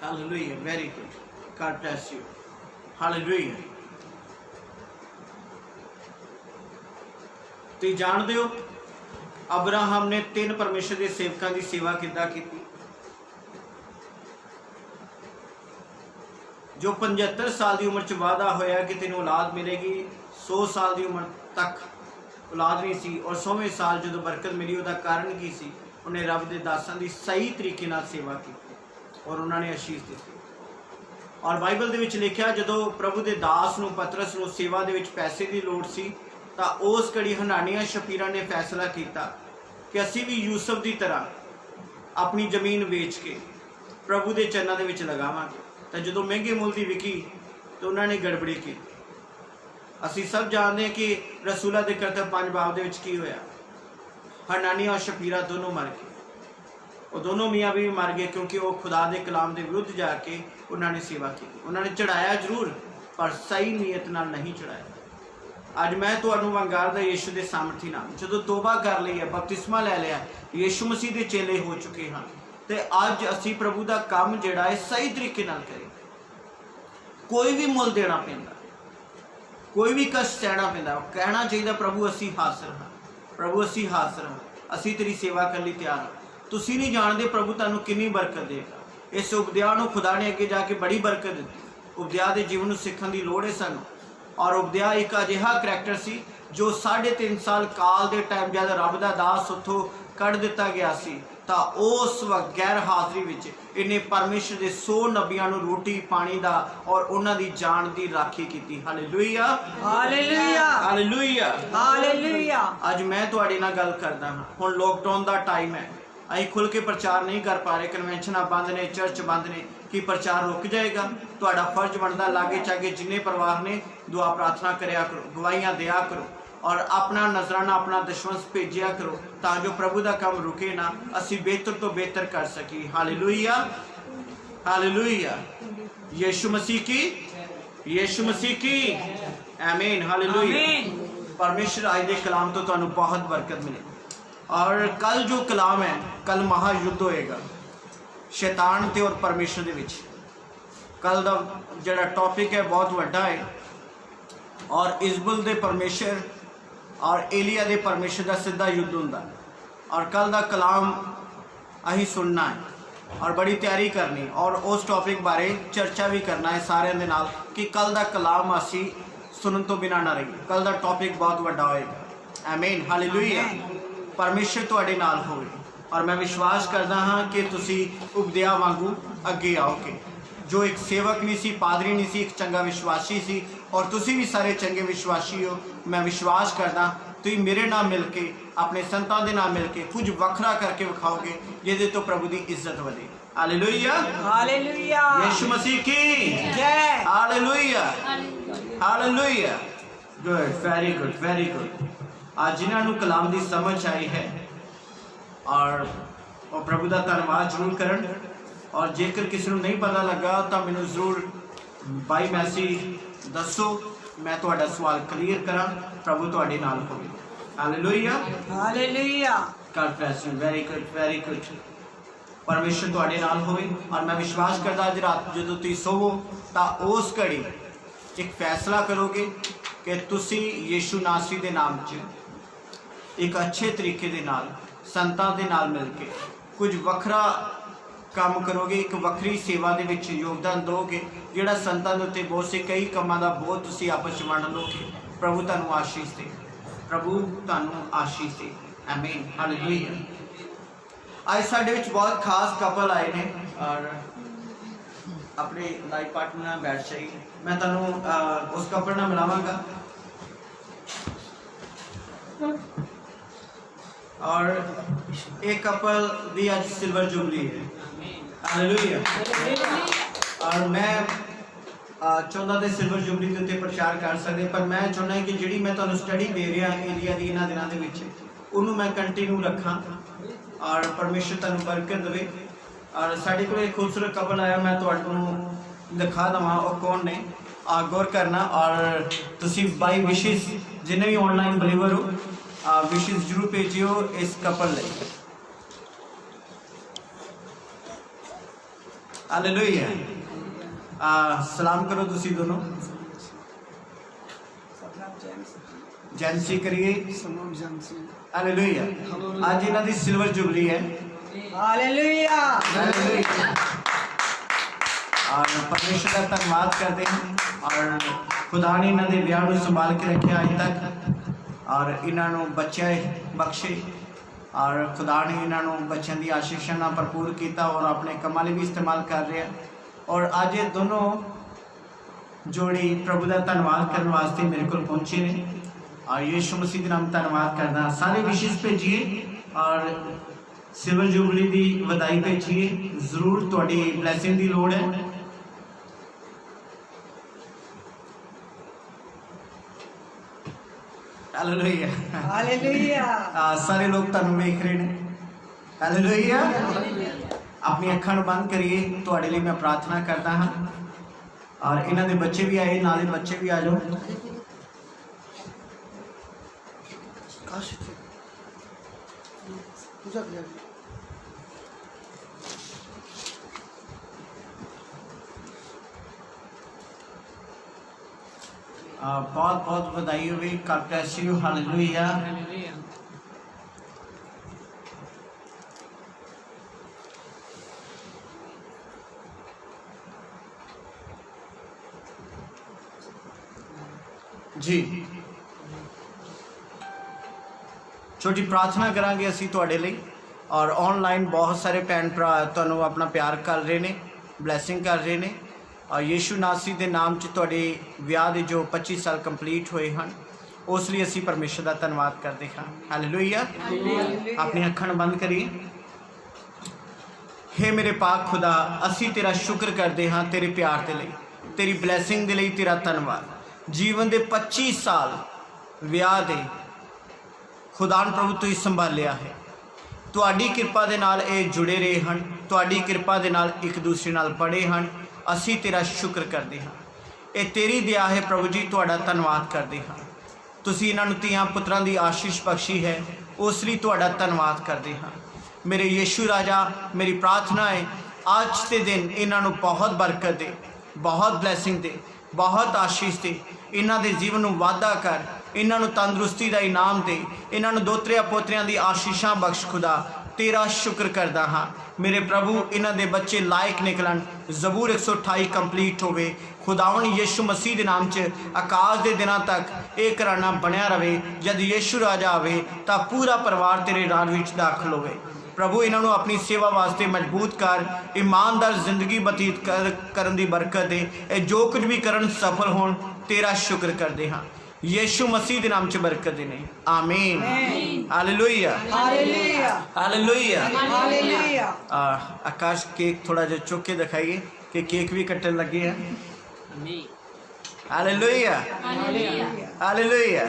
Hallelujah, very good. God bless you. Hallelujah. तो जानते हो अब्राहम ने 3 परमेश्वर के सेवकों की सेवा किद्दां कीती। जो 75 साल की उम्र च वादा होया कि तेनों औलाद मिलेगी, 100 साल की उम्र तक औलाद नहीं सी, और 100वें साल जो बरकत मिली उसका कारण की सी, उन्हें रब के दासां की सही तरीके नाल सेवा की और उन्होंने आशीष दी। और बाइबल दे विच लिखिया जदों प्रभु के दास नूं पतरस नूं सेवा दे विच पैसे की लोड़ सी तां उस घड़ी हनानिया शफीरा ने फैसला किया कि असीं भी यूसुफ की तरह अपनी जमीन वेच के प्रभु के चरणों के विच लगावांगे। तो जदों महंगे मुल की विकी तो उन्होंने गड़बड़ी की। असी सब जानते हैं कि रसूला के करतब 5 बाब दे विच की होया, हनानिया और शफीरा दोनों मर गए। वो दोनों मियाँ भी मर गए क्योंकि वो खुदा के कलाम के विरुद्ध जाके उन्होंने सेवा की। उन्होंने चढ़ाया जरूर पर सही नीयत नाल नहीं चढ़ाया। अज मैं तुहानूं वंगारदा यीशु के सामर्थी नाम जदों तोबा कर ली है, बपतिस्मा लै लिया, यीशु मसीह के चेले हो चुके हैं, तो अज असी प्रभु का काम जिहड़ा है सही तरीके नाल करिए। कोई भी मुल देना पैंदा, कोई भी कष्ट सहना पैंदा, कहना चाहिए प्रभु असी हाजिर हाँ, प्रभु असी हाजिर हाँ, असी तेरी सेवा करने लई तैयार हाँ। तुसीं नहीं जानते प्रभु तुहानूं कितनी बरकत देगा। इस उपदेश नूं खुदा ने अगे जाके बड़ी बरकत दी। उपदेश के जीवन नूं सीखण दी लोड़ है सानूं। और उपदेश एक अजिहा करैक्टर सी जो 3.5 साल काल के टाइम जब रब का दास उत्थों कढ़ दिता गया सी तो उस वक्त गैर हाज़री विच इन्हें परमेश्वर के 100 नबियां नूं रोटी पानी दा और उन्हां दी जान दी राखी की। Hallelujah, hallelujah, hallelujah, hallelujah. अज मैं तुहाडे नाल गल करदा हां। हुण लॉकडाउन का टाइम है, असीं खुल के प्रचार नहीं कर पा रहे, कन्वेंशन बंद ने, चर्च बंद ने, कि प्रचार रुक जाएगा। तुहाडा फर्ज बनता लागे चागे जिन्ने परिवार ने दुआ प्रार्थना करया करो, गवाहियां दिया करो और अपना नजराना अपना दशवंश भेजिया करो ताकि प्रभु का काम रुके ना, असी बेहतर तो बेहतर कर सकी। Hallelujah, hallelujah. यीशु मसीह की, यीशु मसीह की आमीन। हालेलुया। परमेश्वर आज के कलाम तो तुहानूं बहुत बरकत मिले। और कल जो कलाम है, कल महायुद्ध होएगा शैतान ते और परमेश्वर दे विच। कल दा जिहड़ा टॉपिक है बहुत वड्डा है और इजबुल दे परमेश्वर और एलिया दे परमेश्वर का सीधा युद्ध हुंदा। और कल दा कलाम अहीं सुनना है और बड़ी तैयारी करनी और उस टॉपिक बारे चर्चा भी करना है सारे दे नाल कि कल दा कलाम असी सुनन तो बिना ना रही। कल दा टॉपिक बहुत वड्डा होएगा। आमीन, हालेलुया। परमेश्वर तुहाडे नाल होवे और मैं विश्वास करदा हाँ कि तुसी उपदेआ वांगू अगे आओगे। जो एक सेवक नहीं सी, पादरी नहीं सी, एक चंगा विश्वासी सी और तुसी भी सारे चंगे विश्वासी हो। मैं विश्वास करदा तुम मेरे नाल मिल के, अपने संतां दे नाल मिल के कुछ वखरा करके विखाओगे जिहदे तो प्रभु की इज्जत वधे। हालेलुया, हालेलुया, यीशु मसीह की जय। Hallelujah, hallelujah. Good, very good, very good. आज जिन्होंने कलाम की समझ आई है और प्रभु का धन्यवाद जरूर करन। और जेकर किसी को नहीं पता लगा तो मैंने जरूर बाई मैसेज दसो, मैं तुहाडा सवाल क्लीयर करा। प्रभु तुहाडे नाल होवे। Hallelujah, hallelujah. God bless you, very good, very good. परमेश्वर तुहाडे नाल होवे और मैं विश्वास करदा अज रात जदों तुसीं सोवो तां उस घड़ी एक फैसला करोगे कि तुसी यीशु नासरी दे नाम च एक अच्छे तरीके दे नाल संतां दे नाल मिल के कुछ वखरा काम करोगे, एक वक्री सेवा दे विच योगदान दोगे जिहड़ा संतां दे उत्ते बहुत से कई कामां दा बोझ तुसी आपस च वंड लोगे। प्रभु तुहानूं आशीष दे, प्रभु तुहानूं आशीष दे। आमीन, हालेलुया। आज साडे विच बहुत खास कपल आए ने और अपने लाइफ पार्टनर नाल बैठ जाइए। मैं तुहानूं उस कपल नाल मिलावांगा और एक कपल दी आज सिल्वर जुबली है। हालेलुया। और मैं चाਹੁੰਦਾ ਤੇ सिल्वर जुबली के उत्ते प्रचार कर सकते, पर मैं चाਹੁੰਦਾ कि जिहड़ी मैं तुहानूं स्टडी दे रहा एरिया दी इन्हां दिनां दे विच उहनूं मैं कंटिन्यू रखां और परमेश्वर तुहानूं बरकत देवे। और साडे कोल एक खूबसूरत कपल आया, मैं तुहानूं दिखा देवां वो कौन ने। गौर करना और तुसीं बाई विशेष जिन्ने भी ऑनलाइन बिलीवर हो विशेष जरूर भेजियो इस कपल लई। हालेलुया। सलाम करो तुसी दोनों, जैनसी करिए। हालेलुया। आज इन्हां दी सिल्वर जुबली है। हालेलुया। और परमेश्वर का धन्यवाद करते हैं और खुदा ने इन्हां दे विआह नूं संभाल के रखे अज तक और इन्हां नूं बच्चे बख्शे और खुदा ने इन्हों बच्चों की आशीषां नाल भरपूर किया और अपने कमां लई भी इस्तेमाल कर रहे हैं। और अज ये दोनों जोड़ी प्रभु का धन्यवाद करने वास्ते मेरे को पहुंचे ने और यीशु मसीह के नाम धन्यवाद करना। सारे विशेष भेजिए और सिल्वर जुबली की वधाई भेजिए। जरूर तुहाडी ब्लैसिंग की लोड़ है। Hallelujah, hallelujah. सारे लोग तुहानूं वेख रहे हैं। हालेलुया। अपनी अखां नूं बंद करिए। तुहाडे लिए मैं प्रार्थना करता हाँ और इन्हां दे बच्चे भी आए, नाले बच्चे भी आ जाओ। बहुत बहुत बधाई हुई। God bless you. हालेलुया। जी छोटी प्रार्थना करांगे असी तुहाडे लई और ऑनलाइन बहुत सारे भैन भरा तुहानूं अपना प्यार कर रहे हैं, ब्लैसिंग कर रहे हैं और यीशु नासरी के नाम च तुहाडे विआह दे जो 25 साल कंप्लीट होए हैं उस लिए असी परमेश्वर का धन्यवाद करते हैं। हालेलुया। अपनी अखां बंद करिए। हे मेरे पाक खुदा, असी तेरा शुक्र करते हाँ तेरे प्यार के लिए, तेरी ब्लैसिंग के लिए तेरा धन्यवाद। जीवन के 25 साल विआह दे खुदान प्रभु तुसीं संभालिया है। तुहाडी किरपा दे नाल ये जुड़े रहे हैं, तुहाडी किरपा दे नाल एक दूसरे नाल पढ़े हैं। असी तेरा शुक्र करते हाँ। ये तेरी दया है प्रभु जी, तुहाडा धन्यवाद करते हाँ। तुसीं इन्हां नूं धीआं पुत्रां दी आशीष बख्शी है ਉਸ ਲਈ ਤੁਹਾਡਾ ਧੰਨਵਾਦ ਕਰਦੇ ਹਾਂ। ਮੇਰੇ ਯੀਸ਼ੂ ਰਾਜਾ, ਮੇਰੀ ਪ੍ਰਾਰਥਨਾ ਹੈ ਅੱਜ ਦੇ ਦਿਨ ਇਹਨਾਂ ਨੂੰ ਬਹੁਤ ਬਰਕਤ ਦੇ, ਬਹੁਤ ਬਲੈਸਿੰਗ ਦੇ, ਬਹੁਤ ਆਸ਼ੀਸ਼ ਦੇ, ਇਹਨਾਂ ਦੇ ਜੀਵਨ ਨੂੰ ਵਾਧਾ ਕਰ, ਇਹਨਾਂ ਨੂੰ ਤੰਦਰੁਸਤੀ ਦਾ ਇਨਾਮ ਦੇ, ਇਹਨਾਂ ਨੂੰ ਦੋਤਰਿਆਂ ਪੋਤਰਿਆਂ ਦੀ ਆਸ਼ੀਸ਼ਾਂ ਬਖਸ਼। ਖੁਦਾ तेरा शुक्र करदा हाँ मेरे प्रभु, इन्हां दे बच्चे लायक निकलन, जबूर 128 कंप्लीट होवे। खुदावन यीशु मसीह के नाम च आकाश के दिनों तक ये घराना बनया रहे। जब यीशु राजा आवे तो पूरा परिवार तेरे राज विच दाखिल होवे। प्रभु इन्हों अपनी सेवा वास्ते मजबूत कर, ईमानदार जिंदगी बतीत करन दी बरकत दे, जो कुछ भी करन सफल होण। तेरा शुक्र करते हाँ यीशु मसीह के नाम च बरकत देने। आमीन। Hallelujah hallelujah hallelujah hallelujah. Akash cake थोड़ा जो चुक के दिखाइए कि केक भी कटने लगे हैं। Hallelujah hallelujah.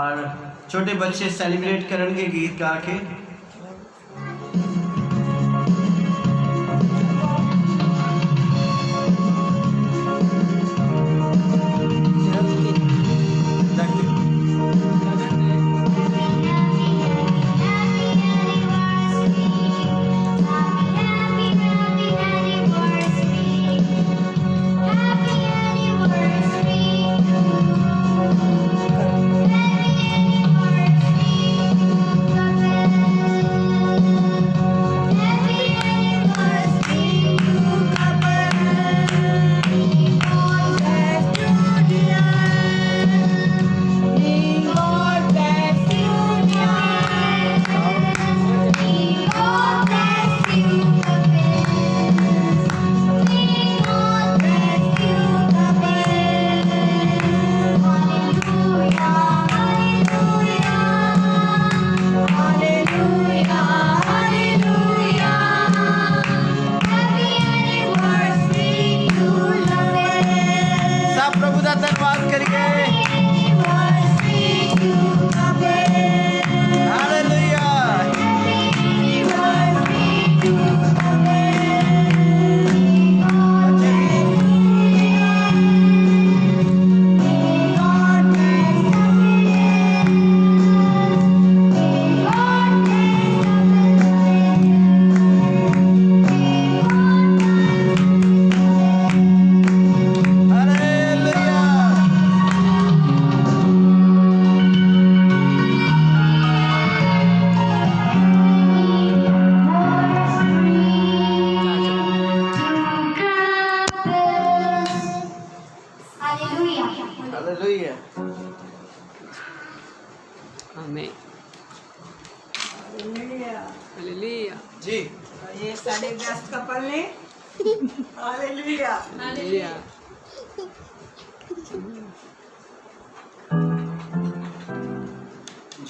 और छोटे बच्चे सेलिब्रेट करेंगे गीत गा के।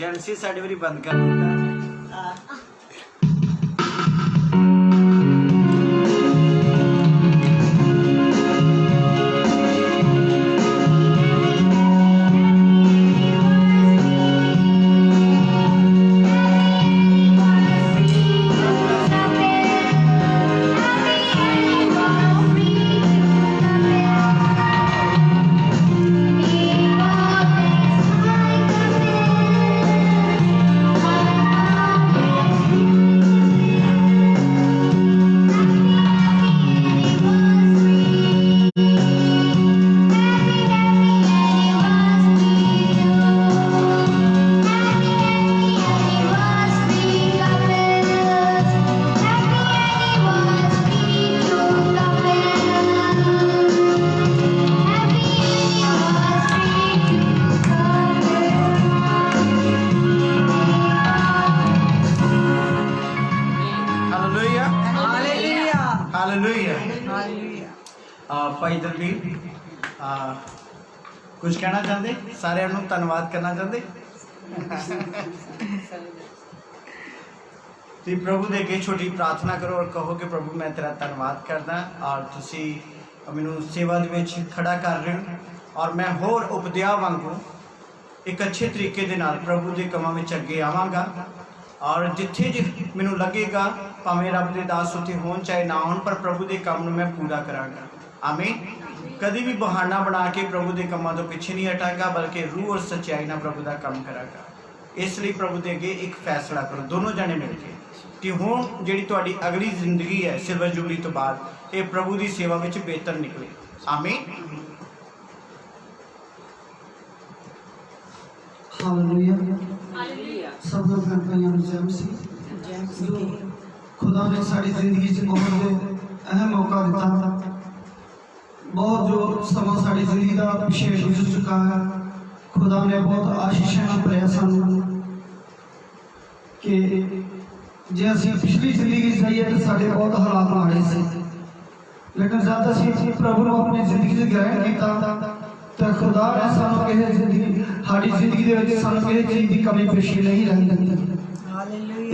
जेंसी साड़ी वाली बंद कर भाई दलबीर कुछ कहना चाहते, सारे धन्यवाद करना चाहते। तो प्रभु दे अगे छोटी प्रार्थना करो और कहो कि प्रभु मैं तेरा धन्यवाद करदा और तुसी मैनू सेवा दे विच खड़ा कर रहे हो और मैं होर उपदेआ वांगू एक अच्छे तरीके दे नाल प्रभु के कामां विच अगे आवांगा और जिथे मैनू लगेगा भावें रब दे दास उत्थे होण चाहे ना होण पर प्रभु के काम नूं मैं पूरा करांगा। आमीन। कभी भी बहाना बना के प्रभु के कामों तो पीछे नहीं हटागा बल्कि रूह और सच्चाई ना प्रभु का काम करागा। इसलिए प्रभु के अगे एक फैसला करो दोनों जने मिल के कि हुण जिहड़ी तुहाडी अगली जिंदगी है सिल्वर जुबली तो बाद ये प्रभु की सेवा में बेहतर निकले। आमीन। हालेलुया। सब लोग जय मसीह। खुदा ने साड़ी जिंदगी से बहुत अहम मौका दिता। बहुत जो समा साड़ी जिंदगी का पिछे गुजर चुका है। खुदा ने बहुत आशीषां भरिया सानू कि जे असीं पिछली जिंदगी जाइए तो साढ़े बहुत हालात माड़े से, लेकिन जब असीं प्रभु ने अपनी जिंदगी से ग्रहण किया तो खुदा ने सानू किसी जिंदगी साड़ी जिंदगी दे विच सानू किसी चीज़ की कमी पेशी नहीं रहने दी।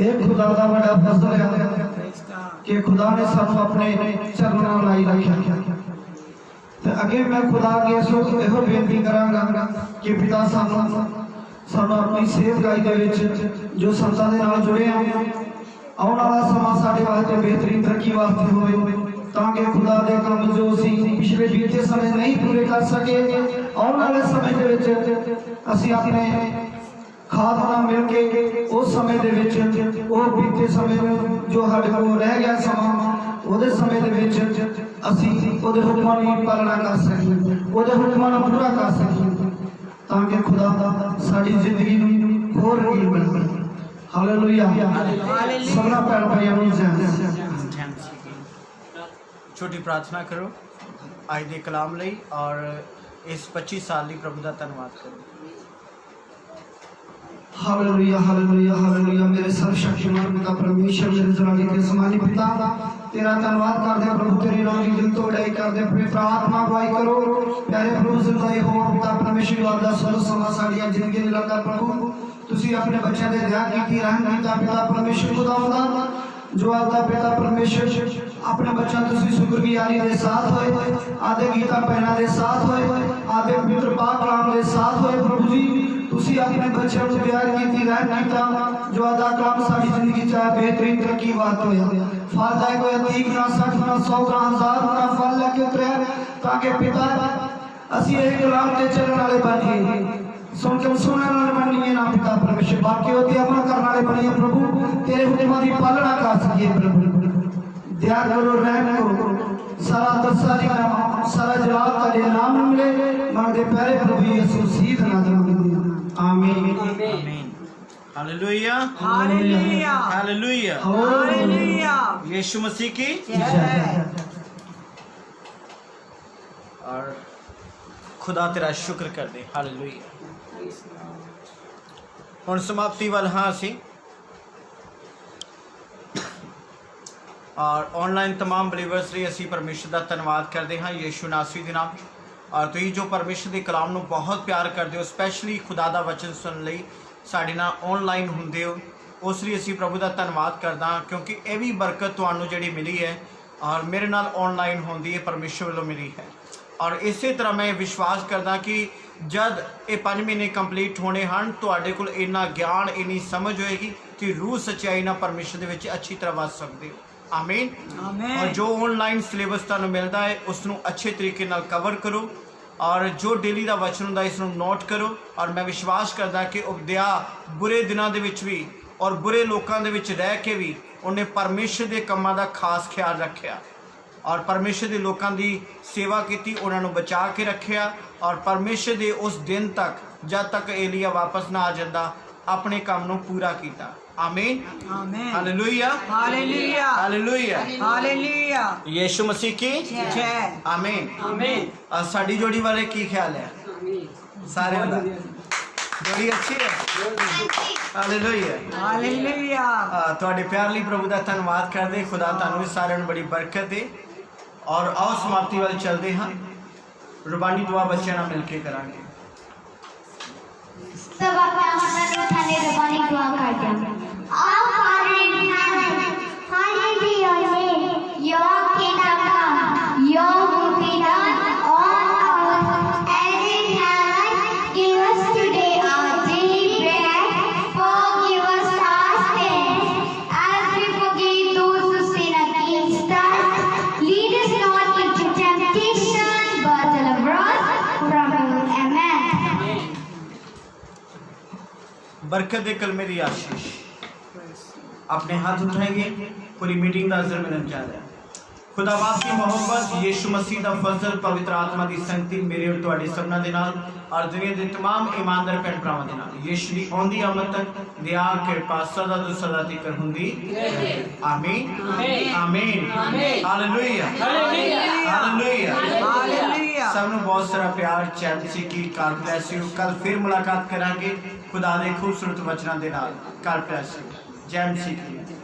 ये खुदा का बड़ा फजल है कि खुदा ने सानू अपने चरणों लाई रखा। तो अगे मैं खुदा अगे यहो बेनती करांगा कि पिता सानू अपनी सेवकाई दे विच जो संतां दे नाल जुड़े हैं आने वाला समा साडे वास्ते बेहतरीन तरक्की वास्ते होवे ताकि खुदा दे काम जो असीं पिछले बीते समय नहीं पूरे कर सके आने वाले समय दे विच असीं अपने खाद नाल मिल के उस समय दे विच वो बीते समय जो साडे कोल रह गया समा ਉਹਦੇ समय ਦੇ ਵਿੱਚ ਅਸੀਂ ਉਹਦੇ ਹੁਕਮਾਂ ਦੀ ਪਾਲਣਾ ਕਰ ਸਕੀਏ, ਉਹਦੇ ਹੁਕਮਾਂ ਨੂੰ ਪੂਰਾ ਕਰ ਸਕੀਏ ਤਾਂ ਕਿ ਖੁਦਾ ਸਾਡੀ ਜ਼ਿੰਦਗੀ ਨੂੰ ਹੋਰ ਰੰਗੀਨ ਬਣਾ। ਹਾਲੇਲੂਇਆ। ਸਭਨਾ ਭੈਣ ਭਾਈਆਂ ਨੂੰ ਜੈ। छोटी प्रार्थना करो आज के कलाम लई और इस 25 साल की प्रभु का धन्यवाद करो। Hallelujah hallelujah hallelujah. मेरे सर्वशक्तिमान पिता परमेश्वर मेरे जलाली के समानी पिता तेरा धन्यवाद करते हैं प्रभु, तेरे नाम की दिल तो उड़ाई करते हैं। पवित्र आत्मा अगुवाई करो प्यारे प्रभु जिंदाई हो पिता परमेश्वर वादा सर्व समा साड़ियां जिंदगी ने लगा प्रभु तुसी अपने बच्चों दे दया की रहम कीता पिता परमेश्वर खुदावंदा जो आता पिता परमेश्वर अपने बच्चों तुसी शुक्रगुजारी दे साथ होए आदे गीता पहना दे साथ होए आदे पवित्र पाक कलाम दे साथ होए प्रभु जी तुसी अपने बच्चों को प्यार की रहम कीता जो आदा कलाम साडी जिंदगी च बेहतरीन तरक्की बात होया फायदा कोई अतीक ना 60 ना 100 ना 1000 ना फल लेके उतरे ताकि पिता असी एक कलाम ते चलने वाले बनिए सुन के सुनने वाले बनिए ना पिता परमेश्वर बाकी होती अमल करने वाले बनिए प्रभु तेरे हुक्मां की पालना कर सकिए प्रभु दया करो रहम करो सारा दसारी का सारा जवाब तेरे नाम में मिले मांगते प्यारे प्रभु यीशु सीध नाम में आमीन आमीन। Hallelujah hallelujah hallelujah hallelujah. यीशु मसीह की जय। और खुदा तेरा शुक्र कर दे। हालेलुया। हुण समाप्ति वाल हाँ असी और ऑनलाइन तमाम बलीवर्स लिए असी परमेश्वर का धन्यवाद करते हाँ यीशु नासरी के नाम और तुसीं जो परमेश्वर के कलाम नूं बहुत प्यार करते हो स्पैशली खुदा का वचन सुनने लई साडे नाल ऑनलाइन हुंदे हो उस लिए असी प्रभु का धन्यवाद करदा क्योंकि ये भी बरकत तुहानूं जिहड़ी मिली है और मेरे नाल ऑनलाइन होंदी है परमेश्वर वालों मिली है। और इस तरह मैं विश्वास करदा कि जब ये 5 महीने कंप्लीट होने हैं तुहाडे कोल इन्ना ज्ञान इन्नी समझ होएगी कि रूह सच्चाई ना परमेश्वर दे विच अच्छी तरह वस सकते हो। आमीन आमीन। और जो ऑनलाइन सिलेबस तुहानूं मिलता है उसनूं अच्छे तरीके नाल कवर करो और जो डेली का वचन होंदा इसनूं नोट करो और मैं विश्वास करदा कि उपदेआ बुरे दिनों दे विच भी और बुरे लोगों दे विच रह के भी उन्हें परमेश्वर के कामां दा खास ख्याल रखिया और परमेश्वर के लोगों की सेवा की उन्होंने बचा के रखिया और परमेश्वर के उस दिन तक जब तक एलिया वापस ना आ जाता अपने काम को पूरा किया। आमीन आमीन। Hallelujah hallelujah hallelujah hallelujah. यीशु मसीह की जय। आमीन आमीन। और साड़ी जोड़ी वाले की ख्याल है सारे जोड़ी अच्छी है। Hallelujah hallelujah. तुहाडे प्यार लई प्रभु का धन्यवाद करते खुदा तुहानूं सारिਆਂ ਨੂੰ बड़ी बरकत दे और आओ समाप्ति वाल चलते हाँ रुबानी दुआ बच्चों नाल मिल के करांगे। सब अपना हाथ उठाने रुबानी दुआ करते हैं। Our Father in heaven, hallowed be your name. Your kingdom come, your will be done on earth as in heaven. Give us today our daily bread. Forgive us our sins as we forgive those who sin against us. Lead us not into temptation, but deliver us from evil. Amen. बरकत दे कलमे दी आशीष। अपने हाथ उठाएंगे, पूरी meeting का अज़र मिलन जा रहा है। खुदा बाप की मोहब्बत, यीशु मसीह का फजल, पवित्र आत्मा की संगति मेरे और तुहाडे सबना दे नाल और दुनिया के तमाम ईमानदार भैन भरावां दे नाल यीशु दी आउंदी आमद तक दया कृपा सदा तो सदा तिकर हुंदी। आमीन आमीन हालेलुया हालेलुया हालेलुया। सबनों बहुत सारा प्यार, चैन की। God bless you. कल फिर मुलाकात करांगे खुदा दे खूबसूरत वचनां दे नाल। God bless you. जय मसीह की।